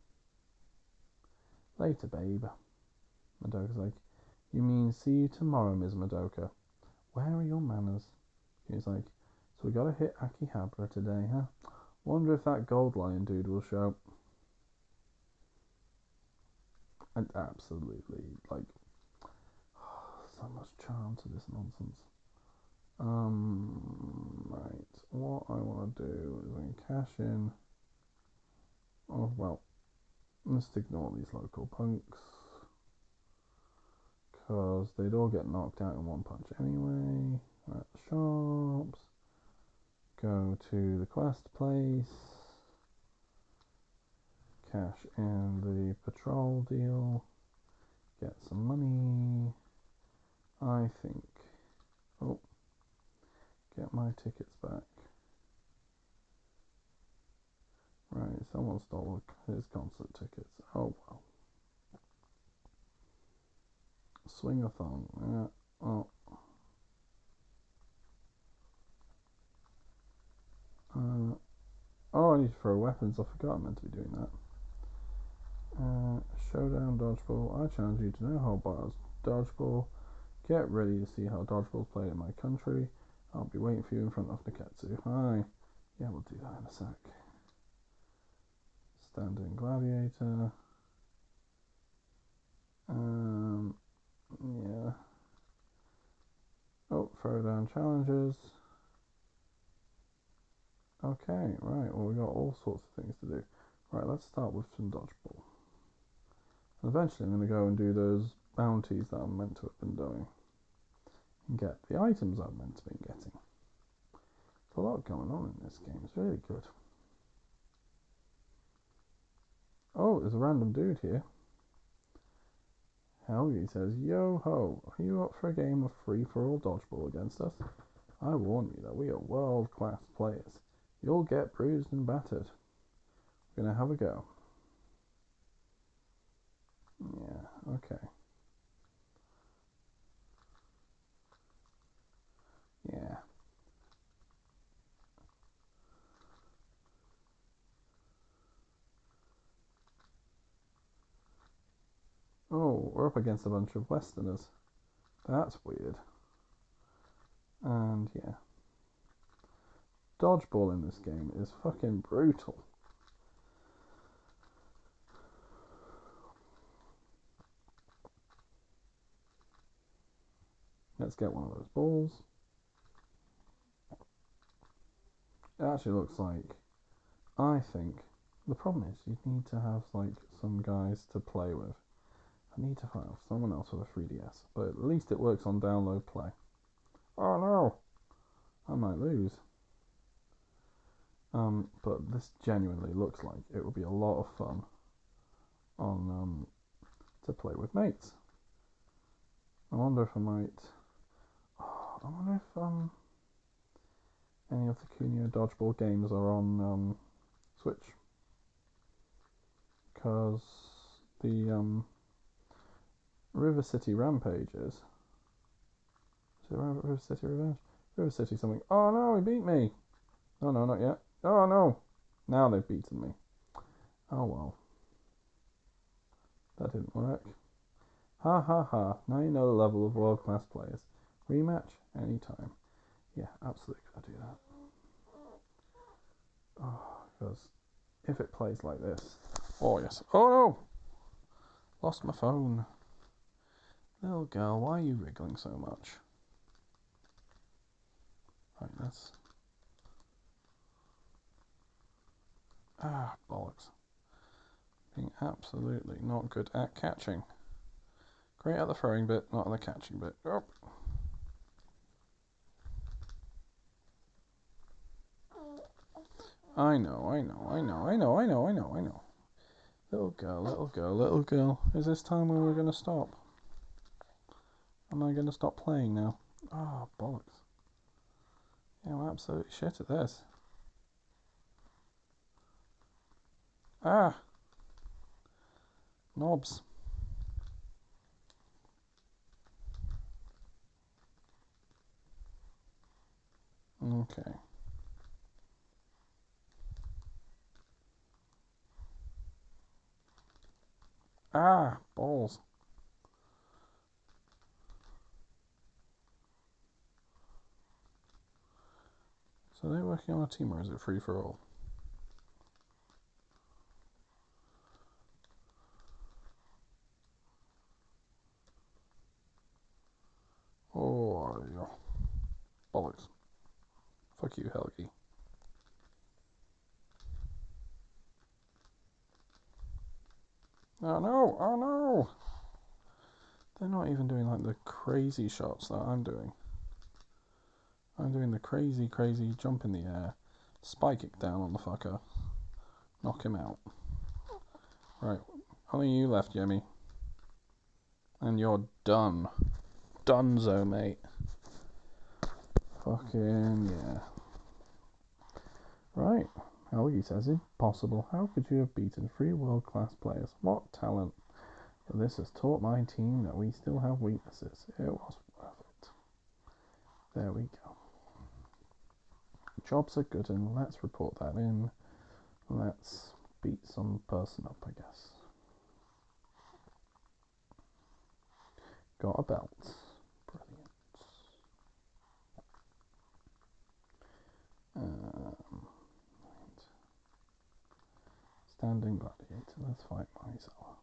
Later, babe. Madoka's like, you mean see you tomorrow, Ms. Madoka? Where are your manners? He's like, so we gotta hit Akihabara today, huh? Wonder if that Gold Lion dude will show. And absolutely, like, so much charm to this nonsense. Right. What I want to do is then cash in. Oh, well, let's ignore these local punks. Because they'd all get knocked out in one punch anyway. At the shops. Go to the quest place. Cash in the patrol deal. Get some money. I think. Oh. Get my tickets back. Right, someone stole his concert tickets. Oh well. Swing-a-thon. Yeah. Oh. to throw weapons. I forgot I meant to be doing that. Showdown dodgeball. I challenge you to know how bars dodgeball. Get ready to see how dodgeball's played in my country. I'll be waiting for you in front of Niketsu. Hi. Yeah, we'll do that in a sec. Standing gladiator. Yeah. Oh, throwdown challenges. Okay, right. Well, we got all sorts of things to do. Right, let's start with some dodgeball. And eventually, I'm going to go and do those bounties that I'm meant to have been doing. And get the items I'm meant to be getting. There's a lot going on in this game. It's really good. Oh, there's a random dude here. Helgi says, "Yo ho, are you up for a game of free-for-all dodgeball against us? I warn you that we are world-class players. You'll get bruised and battered. We're gonna have a go." Yeah, okay. Yeah. Oh, we're up against a bunch of Westerners. That's weird. And yeah. Dodgeball in this game is fucking brutal. Let's get one of those balls. It actually looks like, I think, the problem is you need to have like some guys to play with. I need to find someone else with a 3DS, but at least it works on download play. Oh no! I might lose. But this genuinely looks like it will be a lot of fun on to play with mates. I wonder if I might. Oh, I wonder if any of the Kunio dodgeball games are on Switch, because the River City Rampages. Is it River City Revenge? River City something. Oh no, he beat me! Oh no, not yet. Oh no! Now they've beaten me. Oh well. That didn't work. Ha ha ha. Now you know the level of world class players. Rematch anytime. Yeah, absolutely gotta do that. Oh, because if it plays like this. Oh yes. Oh no! Lost my phone. Little girl, why are you wriggling so much? Right, that's. Ah, bollocks. Being absolutely not good at catching. Great at the throwing bit, not at the catching bit. Oh. I know. Little girl. Is this time when we're gonna stop? Am I gonna stop playing now? Oh, bollocks. Yeah, I'm absolutely shit at this. Ah! Knobs. Okay. Ah! Balls. So are they working on a team or is it free for all? Oh, yeah. Bollocks. Fuck you, Helgi. Oh no! Oh no! They're not even doing like the crazy shots that I'm doing. I'm doing the crazy jump in the air, spike it down on the fucker, knock him out. Right, only you left, Yemi. And you're done. Dunzo, mate. Fucking yeah. Right, Helgi says, impossible. How could you have beaten 3 world-class players? What talent. But this has taught my team that we still have weaknesses. It was worth it. There we go. Jobs are good and let's report that in. Let's beat some person up, I guess. Got a belt. Brilliant. Right. Standing gladiator. Let's fight Mizawa.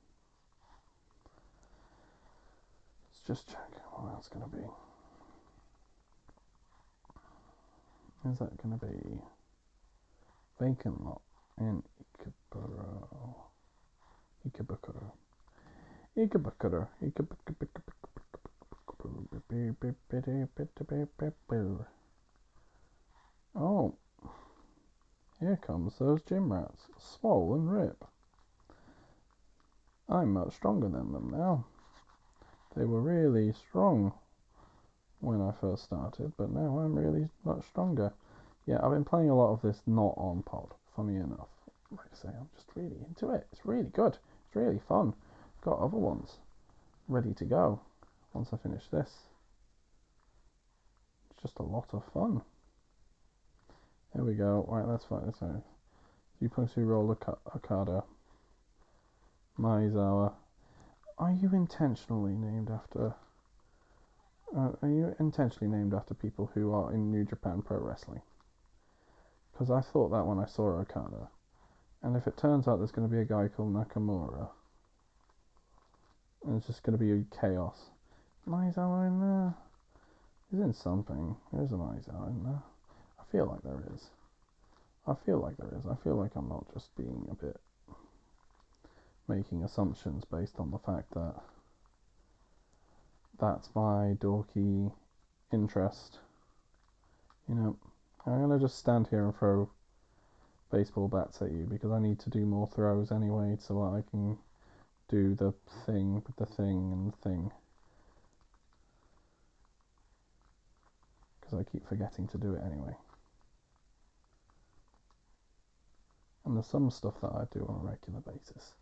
Let's just check what that's going to be. Is that going to be vacant lot in Ikebukuro? Oh, here comes those gym rats, swollen rip. I'm much stronger than them now. They were really strong when I first started, but now I'm really much stronger. Yeah, I've been playing a lot of this not on pod, funny enough. Like I say, I'm just really into it. It's really good. It's really fun. Got other ones ready to go once I finish this. It's just a lot of fun. There we go. Right, let's fight this out. Yupunsu roll Okada. Maizawa. Are you intentionally named after people who are in New Japan Pro Wrestling? Because I thought that when I saw Okada. And if it turns out there's going to be a guy called Nakamura, and it's just going to be chaos. Maizawa in there? He's in something. There's a Maizawa in there. I feel like there is. I feel like I'm not just being a bit making assumptions based on the fact that that's my dorky interest. You know, I'm going to just stand here and throw baseball bats at you because I need to do more throws anyway so that I can do the thing with the thing and the thing. Because I keep forgetting to do it anyway. And there's some stuff that I do on a regular basis,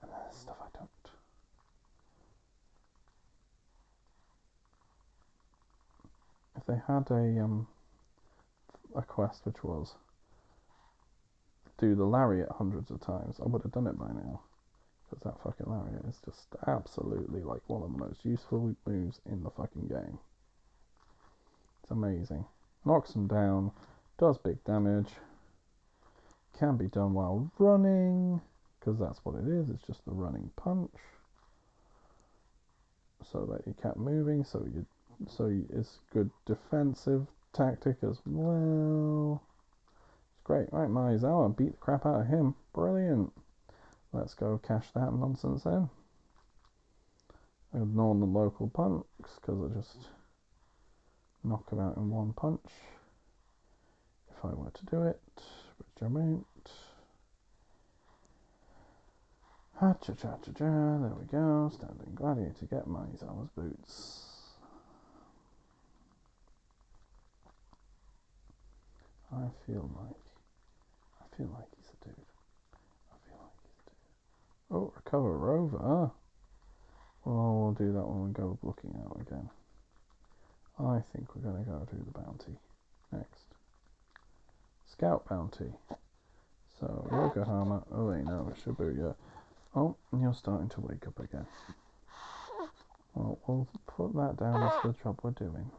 and there's stuff I don't. If they had a quest which was do the lariat hundreds of times, I would have done it by now. Because that fucking lariat is just absolutely like one of the most useful moves in the fucking game. It's amazing. Knocks them down, does big damage, can be done while running, because that's what it is, it's just the running punch. So that you kept moving, so it's good defensive tactic as well. It's great. Right, Maizawa, beat the crap out of him. Brilliant. Let's go cash that nonsense in. Ignore the local punks, because I just knock him out in one punch. If I were to do it, which I won't. Ha-cha-cha-cha-cha, there we go. Standing gladiator, get Maizawa's boots. I feel like he's a dude. Oh, recover Rover. Well, we'll do that when we go looking out again. I think we're going to go do the bounty next. Scout bounty. So, Yokohama. Oh, wait, no, Shibuya. Oh, and you're starting to wake up again. Well, we'll put that down as the job we're doing.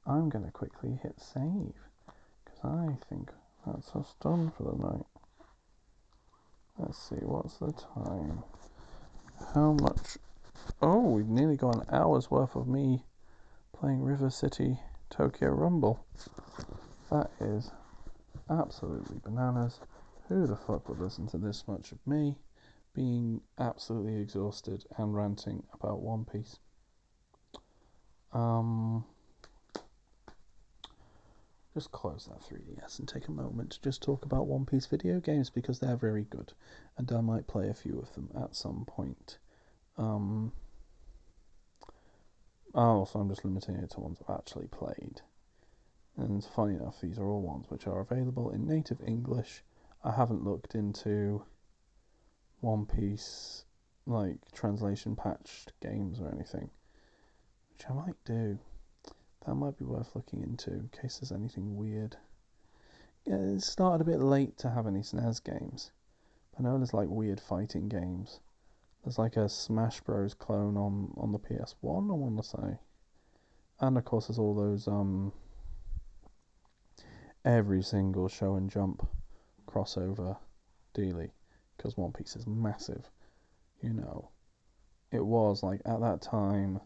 I'm going to quickly hit save. Because I think that's us done for the night. Let's see, what's the time? How much? Oh, we've nearly got an hour's worth of me playing River City Tokyo Rumble. That is absolutely bananas. Who the fuck would listen to this much of me being absolutely exhausted and ranting about One Piece? Just close that 3DS and take a moment to just talk about One Piece video games because they're very good, and I might play a few of them at some point. So I'm just limiting it to ones I've actually played. And funny enough, these are all ones which are available in native English. I haven't looked into One Piece, like, translation patched games or anything, which I might do. That might be worth looking into in case there's anything weird. it started a bit late to have any SNES games. I know there's like weird fighting games. There's like a Smash Bros clone on the PS1, I want to say. And of course there's all those every single Show and Jump crossover dealy, because One Piece is massive. You know, it was like at that time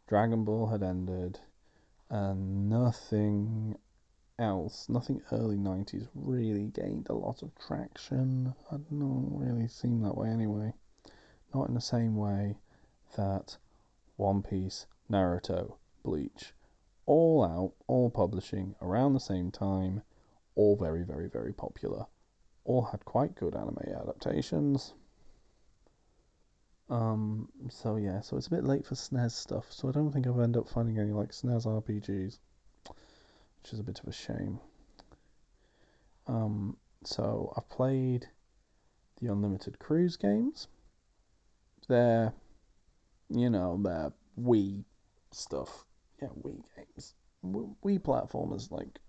Dragon Ball had ended and nothing else, nothing early 90s really gained a lot of traction. I don't know, it really seemed that way anyway. Not in the same way that One Piece, Naruto, Bleach, all out, all publishing around the same time, all very, very, very popular. All had quite good anime adaptations. So yeah, so it's a bit late for SNES stuff, so I don't think I'll end up finding any like SNES RPGs, which is a bit of a shame. So I've played the Unlimited Cruise games. They're, they're Wii stuff. Yeah, Wii games. Wii platformers, like,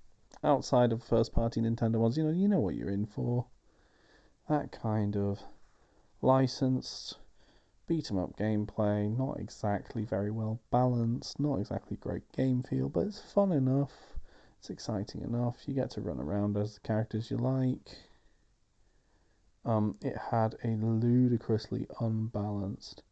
outside of first-party Nintendo ones, you know what you're in for. That kind of licensed beat-em-up gameplay, not exactly very well balanced, not exactly great game feel, but it's fun enough, it's exciting enough, you get to run around as the characters you like. It had a ludicrously unbalanced,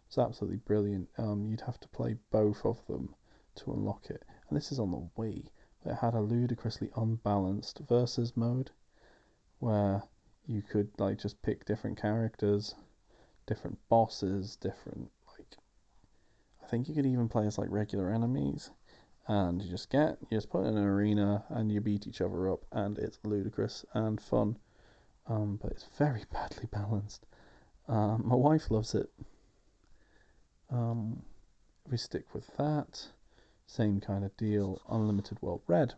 it's absolutely brilliant, you'd have to play both of them to unlock it, and this is on the Wii, but it had a ludicrously unbalanced versus mode, where you could like just pick different characters, different bosses, different like I think you could even play as like regular enemies, and you just put in an arena and you beat each other up, and it's ludicrous and fun. But it's very badly balanced. My wife loves it. We stick with that. Same kind of deal. Unlimited World Red,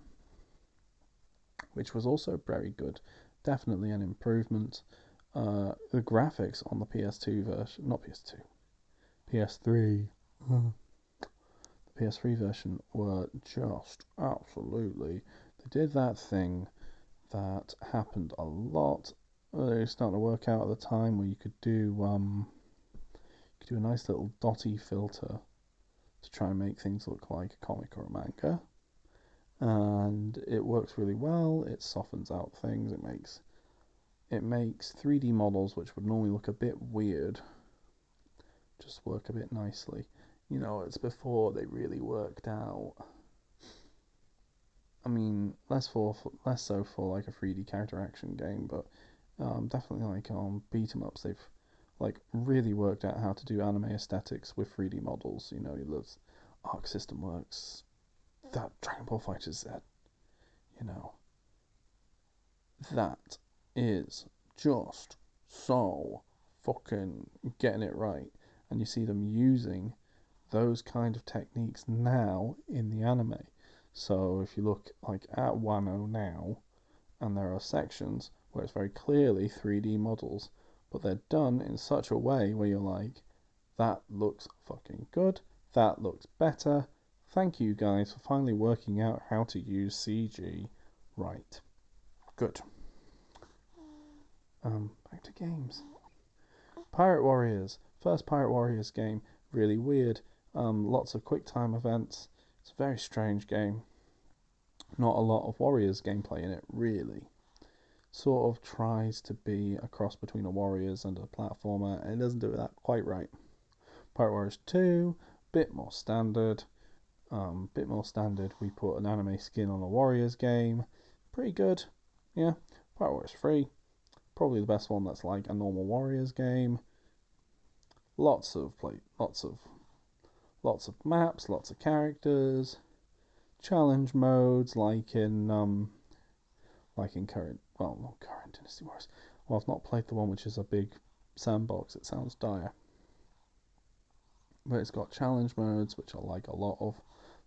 which was also very good. Definitely an improvement. The graphics on the PS2 version, not PS2, PS3. The PS3 version were just absolutely. They did that thing that happened a lot. They were starting to work out at the time where you could do a nice little dotty filter to try and make things look like a comic or a manga, and it works really well. It softens out things. It makes 3D models which would normally look a bit weird just work a bit nicely. It's before they really worked out. I mean, less so for like a 3D character action game, but definitely like on beat 'em ups, they've like really worked out how to do anime aesthetics with 3D models. The Arc System Works, that Dragon Ball Fighter Z, you know, that is just so fucking getting it right. And you see them using those kind of techniques now in the anime. So if you look like at Wano now, and there are sections where it's very clearly 3D models, but they're done in such a way where you're like, that looks fucking good, that looks better. Thank you guys for finally working out how to use CG right. Good. Back to games. Pirate Warriors. First Pirate Warriors game. Really weird. Lots of quick time events. It's a very strange game. Not a lot of Warriors gameplay in it, really. Sort of tries to be a cross between a Warriors and a platformer, and it doesn't do that quite right. Pirate Warriors 2, bit more standard. We put an anime skin on a Warriors game. Pretty good. Yeah. Pirate Warriors 3. Probably the best one that's like a normal Warriors game. Lots of maps, lots of characters, challenge modes like in current, well, not current Dynasty Warriors. Well, I've not played the one which is a big sandbox. It sounds dire, but it's got challenge modes which are like a lot of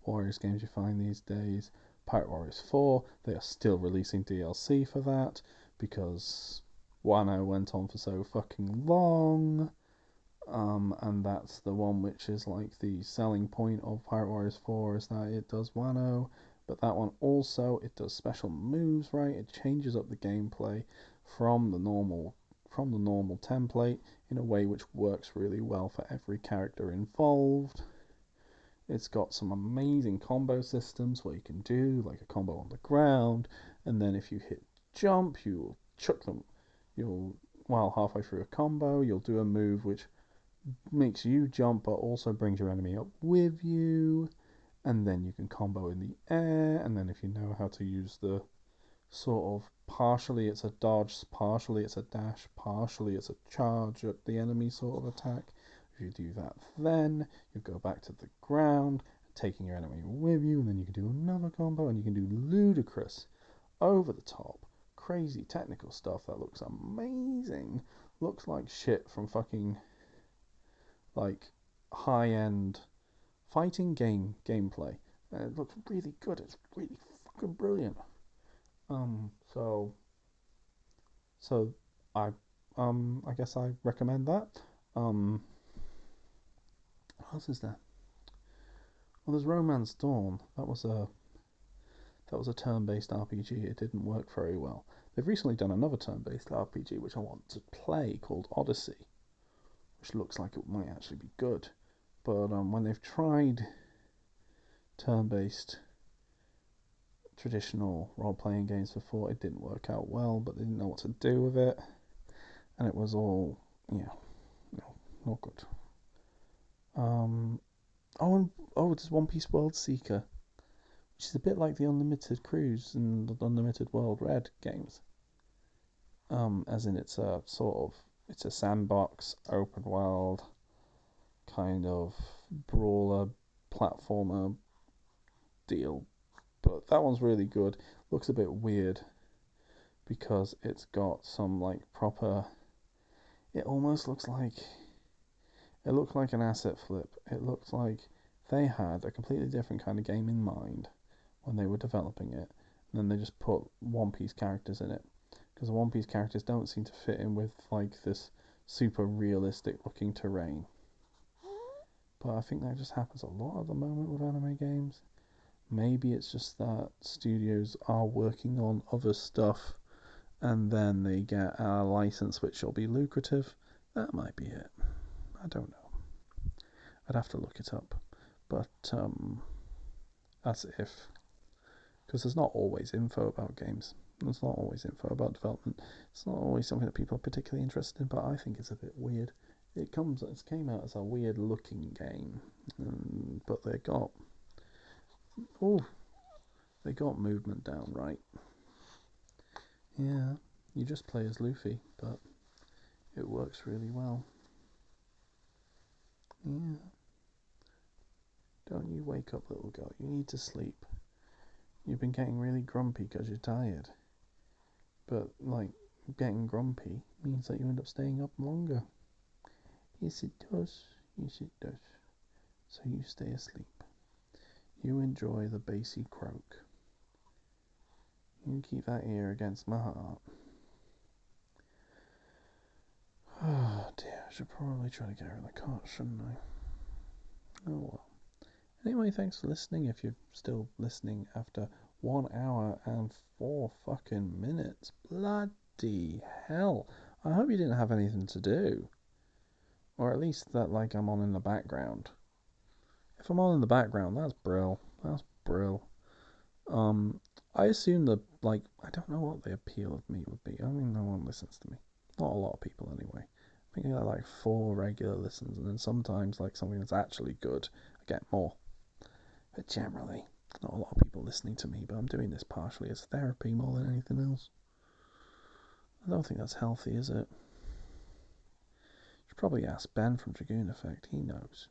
Warriors games you find these days. Pirate Warriors 4, they are still releasing DLC for that because Wano went on for so fucking long. And that's the one which is like the selling point of Pirate Warriors 4 is that it does Wano, But that one also, it does special moves, right? It changes up the gameplay from the normal template in a way which works really well for every character involved. It's got some amazing combo systems where you can do like a combo on the ground, and then if you hit jump, you'll chuck them. While halfway through a combo, you'll do a move which makes you jump but also brings your enemy up with you, and then you can combo in the air, and then if you know how to use the sort of partially it's a dodge, partially it's a dash, partially it's a charge at the enemy sort of attack. If you do that, then you go back to the ground, taking your enemy with you, and then you can do another combo, and you can do ludicrous, over the top, crazy technical stuff that looks amazing. Looks like shit from fucking like high end fighting gameplay. It looks really good. It's really fucking brilliant. So I I guess I recommend that. What else is there? Well, there's Romance Dawn. That was a turn-based RPG. It didn't work very well. They've recently done another turn-based RPG which I want to play called Odyssey, which looks like it might actually be good. But when they've tried turn-based traditional role-playing games before, it didn't work out well, but they didn't know what to do with it, and it was all, not good. There's One Piece World Seeker, which is a bit like the Unlimited Cruise and the Unlimited World Red games. As in it's a sandbox, open world, kind of brawler, platformer deal. But that one's really good. Looks a bit weird because it's got some like proper. It almost looks like. It looked like an asset flip. It looked like they had a completely different kind of game in mind when they were developing it, and then they just put One Piece characters in it, because the One Piece characters don't seem to fit in with like this super realistic looking terrain. But I think that just happens a lot at the moment with anime games. Maybe it's just that studios are working on other stuff and then they get a license which will be lucrative. That might be it. I don't know. I'd have to look it up. But that's if. Because there's not always info about games. There's not always info about development. It's not always something that people are particularly interested in, but I think it's a bit weird. It came out as a weird looking game, but they got movement down right. Yeah, you just play as Luffy, but it works really well. Yeah. Don't you wake up, little girl. You need to sleep. You've been getting really grumpy because you're tired. But, like, getting grumpy means that you end up staying up longer. Yes, it does. Yes, it does. So you stay asleep. You enjoy the bassy croak. You keep that ear against my heart. Oh dear, I should probably try to get her in the cot, shouldn't I? Oh well. Anyway, thanks for listening. If you're still listening after 1 hour and 4 fucking minutes. Bloody hell. I hope you didn't have anything to do. Or at least that, like, I'm on in the background. If I'm on in the background, that's brill. That's brill. I assume that, like, I don't know what the appeal of me would be. I mean, no one listens to me. Not a lot of people, anyway. I think I got, like, 4 regular listens, and then sometimes, like, something that's actually good, I get more. But generally, not a lot of people listening to me, but I'm doing this partially as therapy more than anything else. I don't think that's healthy, is it? Should probably ask Ben from Dragoon Effect. He knows.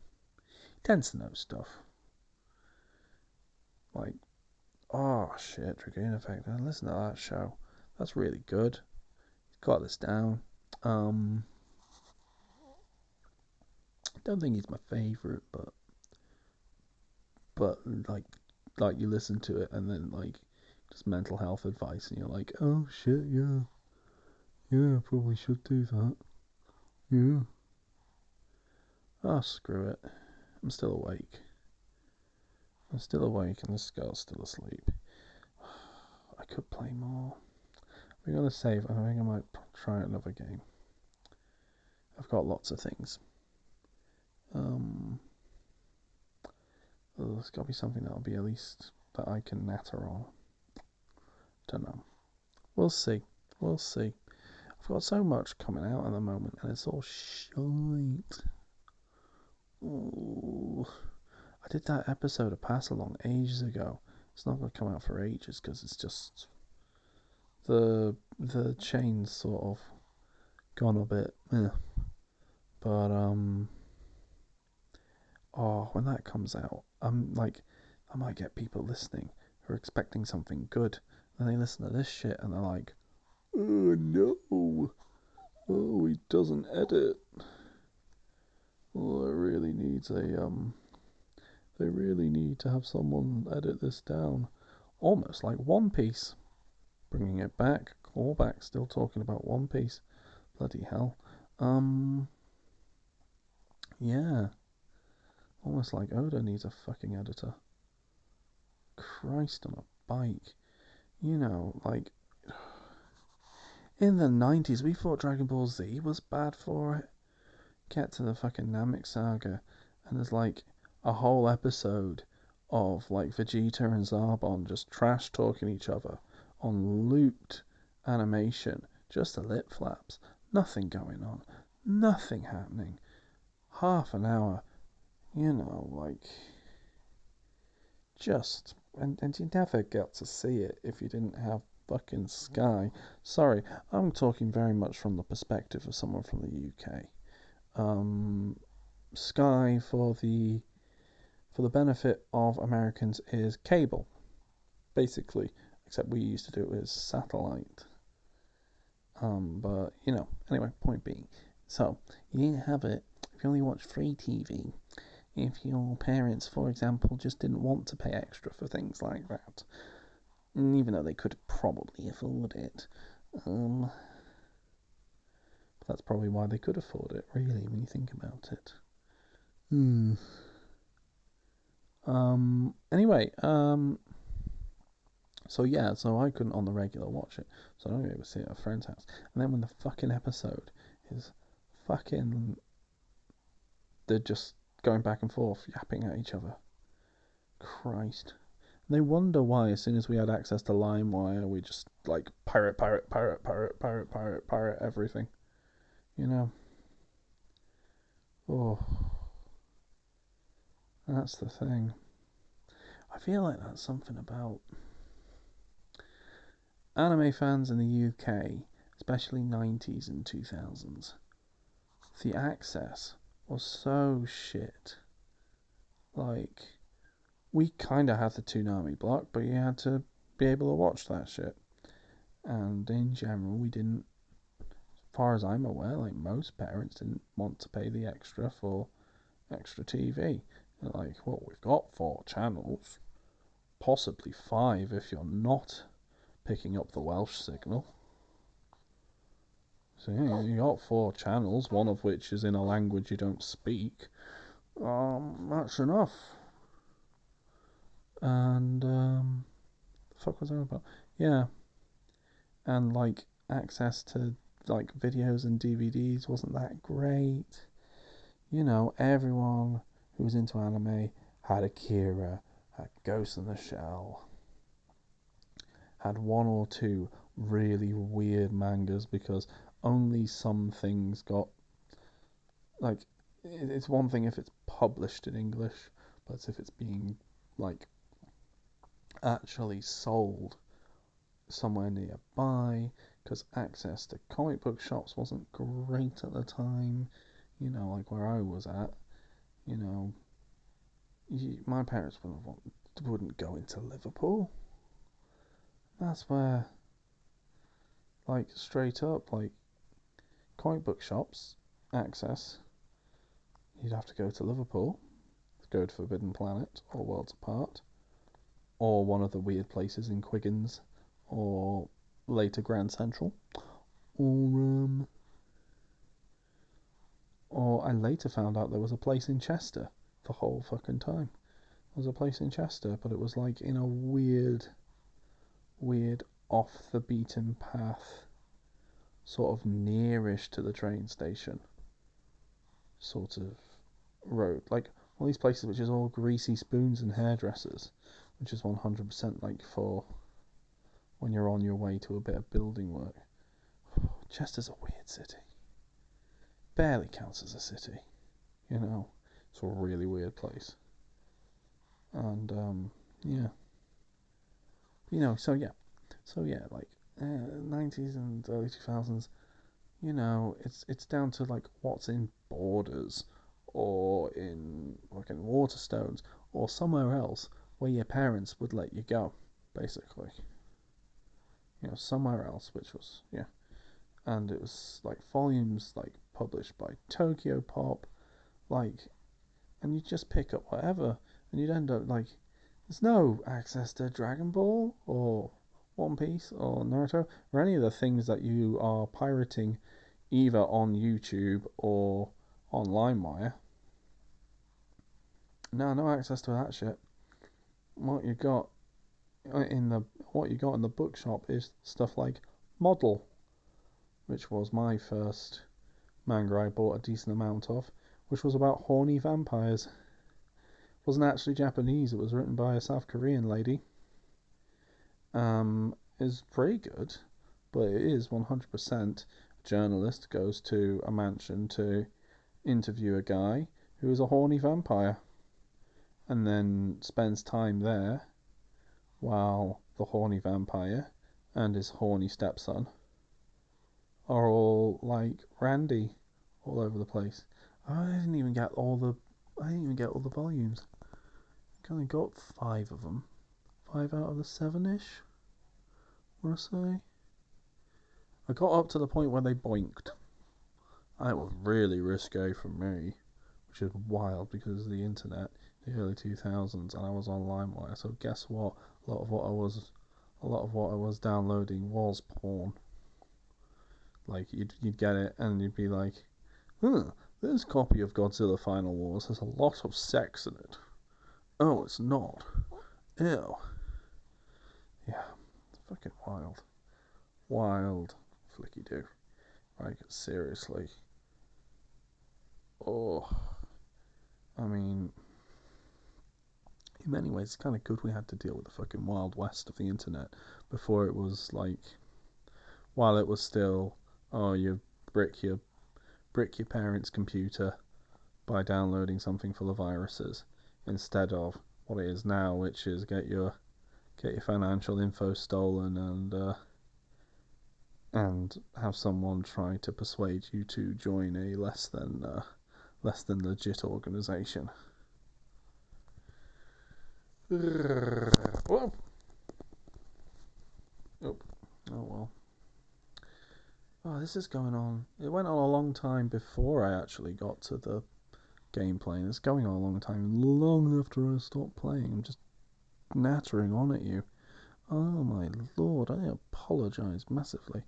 He tends to know stuff. Like, oh shit, Dragoon Effect. Listen to that show. That's really good. He's got this down. Don't think he's my favourite, but like you listen to it and then like just mental health advice and you're like, oh shit, yeah, I probably should do that. Yeah. Oh, screw it. I'm still awake. I'm still awake and this girl's still asleep. I could play more. We're going to save. I think I might try another game. I've got lots of things. There's got to be something that'll be at least that I can natter on. Don't know. We'll see. We'll see. I've got so much coming out at the moment and it's all shite. Ooh. I did that episode of Pass Along ages ago. It's not going to come out for ages because it's just the chain's sort of gone a bit. But when that comes out, I'm like, I might get people listening who are expecting something good, and they listen to this shit and they're like, oh no, oh he doesn't edit. Well, it really needs they really need to have someone edit this down. Almost like One Piece. Bringing it back, callback, still talking about One Piece. Bloody hell. Yeah. Almost like Oda needs a fucking editor. Christ on a bike. You know, like, in the 90s, we thought Dragon Ball Z was bad for it. Get to the fucking Namek saga, and there's like a whole episode of like Vegeta and Zarbon just trash talking each other on looped animation, just the lip flaps, nothing going on, nothing happening. Half an hour, you know, like, just, and you never get to see it if you didn't have fucking Sky. Sorry, I'm talking very much from the perspective of someone from the UK. Sky for the benefit of Americans is cable, basically, except we used to do it as satellite. But you know, anyway, point being, so you didn't have it if you only watch free TV. If your parents, for example, just didn't want to pay extra for things like that, even though they could probably afford it. But that's probably why they could afford it, really, when you think about it. Anyway, so yeah, so I couldn't on the regular watch it, so I don't even see it at a friend's house. And then when the fucking episode is fucking, they're just going back and forth, yapping at each other. Christ. They wonder why, as soon as we had access to LimeWire, we just like pirate everything. You know? Oh. That's the thing. I feel like that's something about anime fans in the UK, especially 90s and 2000s. The access was so shit. Like, we kind of had the Toonami block, but you had to be able to watch that shit. And in general, we didn't, as far as I'm aware, like most parents didn't want to pay the extra for extra TV. They're like, well, we've got 4 channels, possibly 5 if you're not picking up the Welsh signal. So yeah, you got 4 channels, one of which is in a language you don't speak. That's enough. And the fuck was that about? Yeah, and like access to like videos and DVDs wasn't that great. You know, everyone who was into anime had Akira, had Ghost in the Shell, had 1 or 2 really weird mangas because only some things got, like, it's one thing if it's published in English, but if it's being like actually sold somewhere nearby, because access to comic book shops wasn't great at the time, you know, like where I was at, you know, my parents wouldn't go into Liverpool. That's where, like, straight up, like, comic book shops, access, you'd have to go to Liverpool, go to Forbidden Planet, or Worlds Apart, or one of the weird places in Quiggins, or later Grand Central, or I later found out there was a place in Chester the whole fucking time. was a place in Chester, but it was like in a weird, off the beaten path, sort of nearish to the train station, sort of road. Like all these places which is all greasy spoons and hairdressers, which is 100% like for when you're on your way to a bit of building work. Chester's a weird city. Barely counts as a city, you know. It's a really weird place. And yeah, you know. So yeah, like 90s and early 2000s. You know, it's down to like what's in Borders or in fucking Waterstones or somewhere else where your parents would let you go, basically. You know, somewhere else, which was yeah, and it was like volumes like published by Tokyo Pop, like, and you just pick up whatever, and you'd end up like, there's no access to Dragon Ball or One Piece or Naruto or any of the things that you are pirating either on YouTube or on LimeWire. No access to that shit. What you got in the bookshop is stuff like Model, which was my first manga I bought a decent amount of, which was about horny vampires. It wasn't actually Japanese. It was written by a South Korean lady. Is pretty good, but it is 100% a journalist goes to a mansion to interview a guy who is a horny vampire, and then spends time there while the horny vampire and his horny stepson are all like randy all over the place. I didn't even get all the volumes. I only got 5 of them. 5 out of the 7-ish, I want to say. I got up to the point where they boinked. It was really risque for me, which is wild because of the internet, the early 2000s, and I was on LimeWire. So guess what? A lot of what I was downloading was porn. Like you'd get it and you'd be like, this copy of Godzilla Final Wars has a lot of sex in it. Oh, it's not. Ew. Yeah, it's fucking wild. Wild flicky do. Like, seriously. Oh, I mean, in many ways, it's kind of good we had to deal with the fucking Wild West of the internet before it was like, while it was still, oh, you brick your parents' computer by downloading something full of viruses, instead of what it is now, which is get your financial info stolen and have someone try to persuade you to join a less than legit organization. Whoa. Oh well. Oh, this is going on. It went on a long time before I actually got to the gameplay, and it's going on a long time, long after I stopped playing. I'm just nattering on at you. Oh my lord, I apologise massively.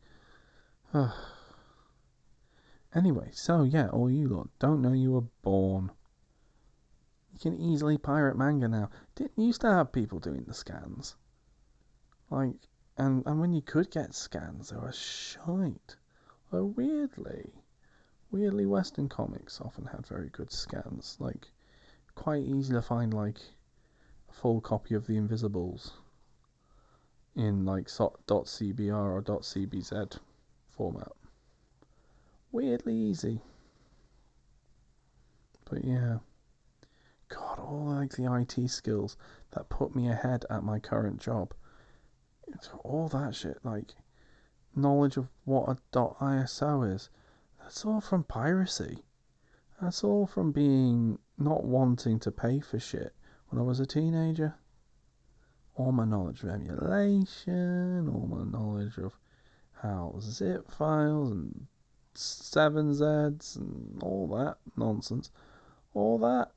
Anyway, so yeah, all you lot don't know you were born. You can easily pirate manga now. Didn't used to have people doing the scans. Like, and when you could get scans, they were shite. Weirdly, Western comics often had very good scans. Like, quite easy to find like a full copy of The Invisibles in like .cbr or .cbz format. Weirdly easy. But yeah, God, all like the IT skills that put me ahead at my current job. It's all that shit, like knowledge of what a .iso is. That's all from piracy. That's all from being not wanting to pay for shit when I was a teenager. All my knowledge of emulation, all my knowledge of how zip files and 7Zs and all that nonsense. All that,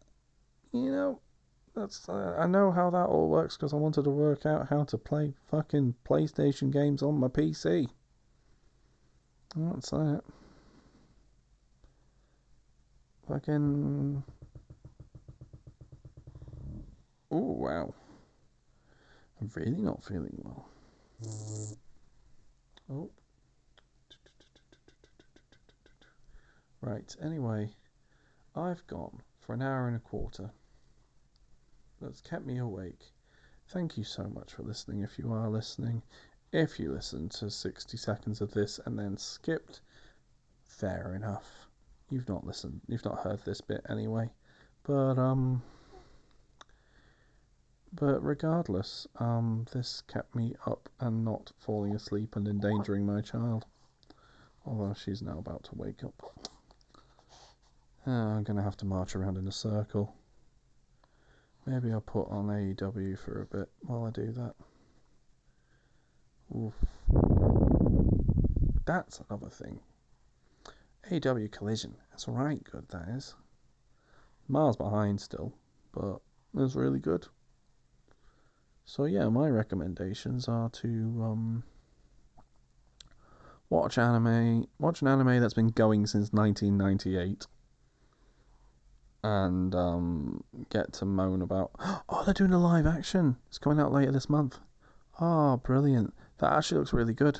you know, that's I know how that all works because I wanted to work out how to play fucking PlayStation games on my PC. That's it. Fucking Oh, wow. I'm really not feeling well. Oh. Right, anyway, I've gone for an hour and a quarter. That's kept me awake. Thank you so much for listening if you are listening. If you listened to 60 seconds of this and then skipped, fair enough. You've not heard this bit anyway. But regardless, this kept me up and not falling asleep and endangering my child. Although she's now about to wake up. I'm going to have to march around in a circle. Maybe I'll put on AEW for a bit while I do that. Oof. That's another thing. AEW Collision. That's right good, that is. Miles behind still, but it's really good. So yeah, my recommendations are to watch an anime that's been going since 1998, and get to moan about, oh, they're doing a live action. It's coming out later this month. Oh, brilliant. That actually looks really good.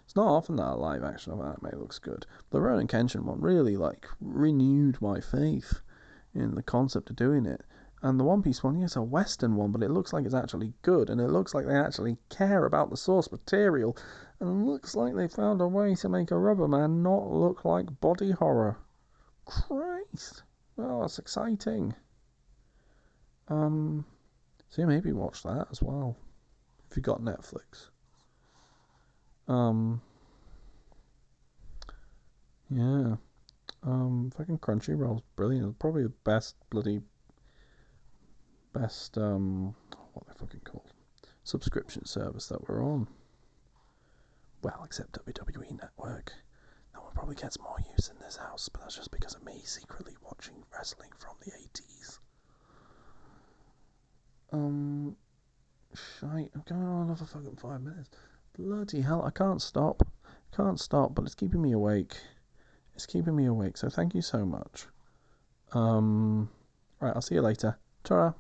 It's not often that a live action of anime looks good. The Ronin Kenshin one really renewed my faith in the concept of doing it. And the One Piece one, yeah, it's a Western one, but it looks like it's actually good, and it looks like they actually care about the source material, and it looks like they found a way to make a Rubberman not look like body horror. Christ! Oh, that's exciting. So yeah, maybe watch that as well if you got Netflix. Yeah. Fucking Crunchyroll's brilliant. Probably the best what they fucking called, subscription service that we're on. Well, except WWE Network. That one probably gets more use in this house, but that's just because of me secretly watching wrestling from the 80s. Shite, I'm going on another fucking 5 minutes. Bloody hell, I can't stop. But it's keeping me awake. So thank you so much. Right, I'll see you later. Ta-ra.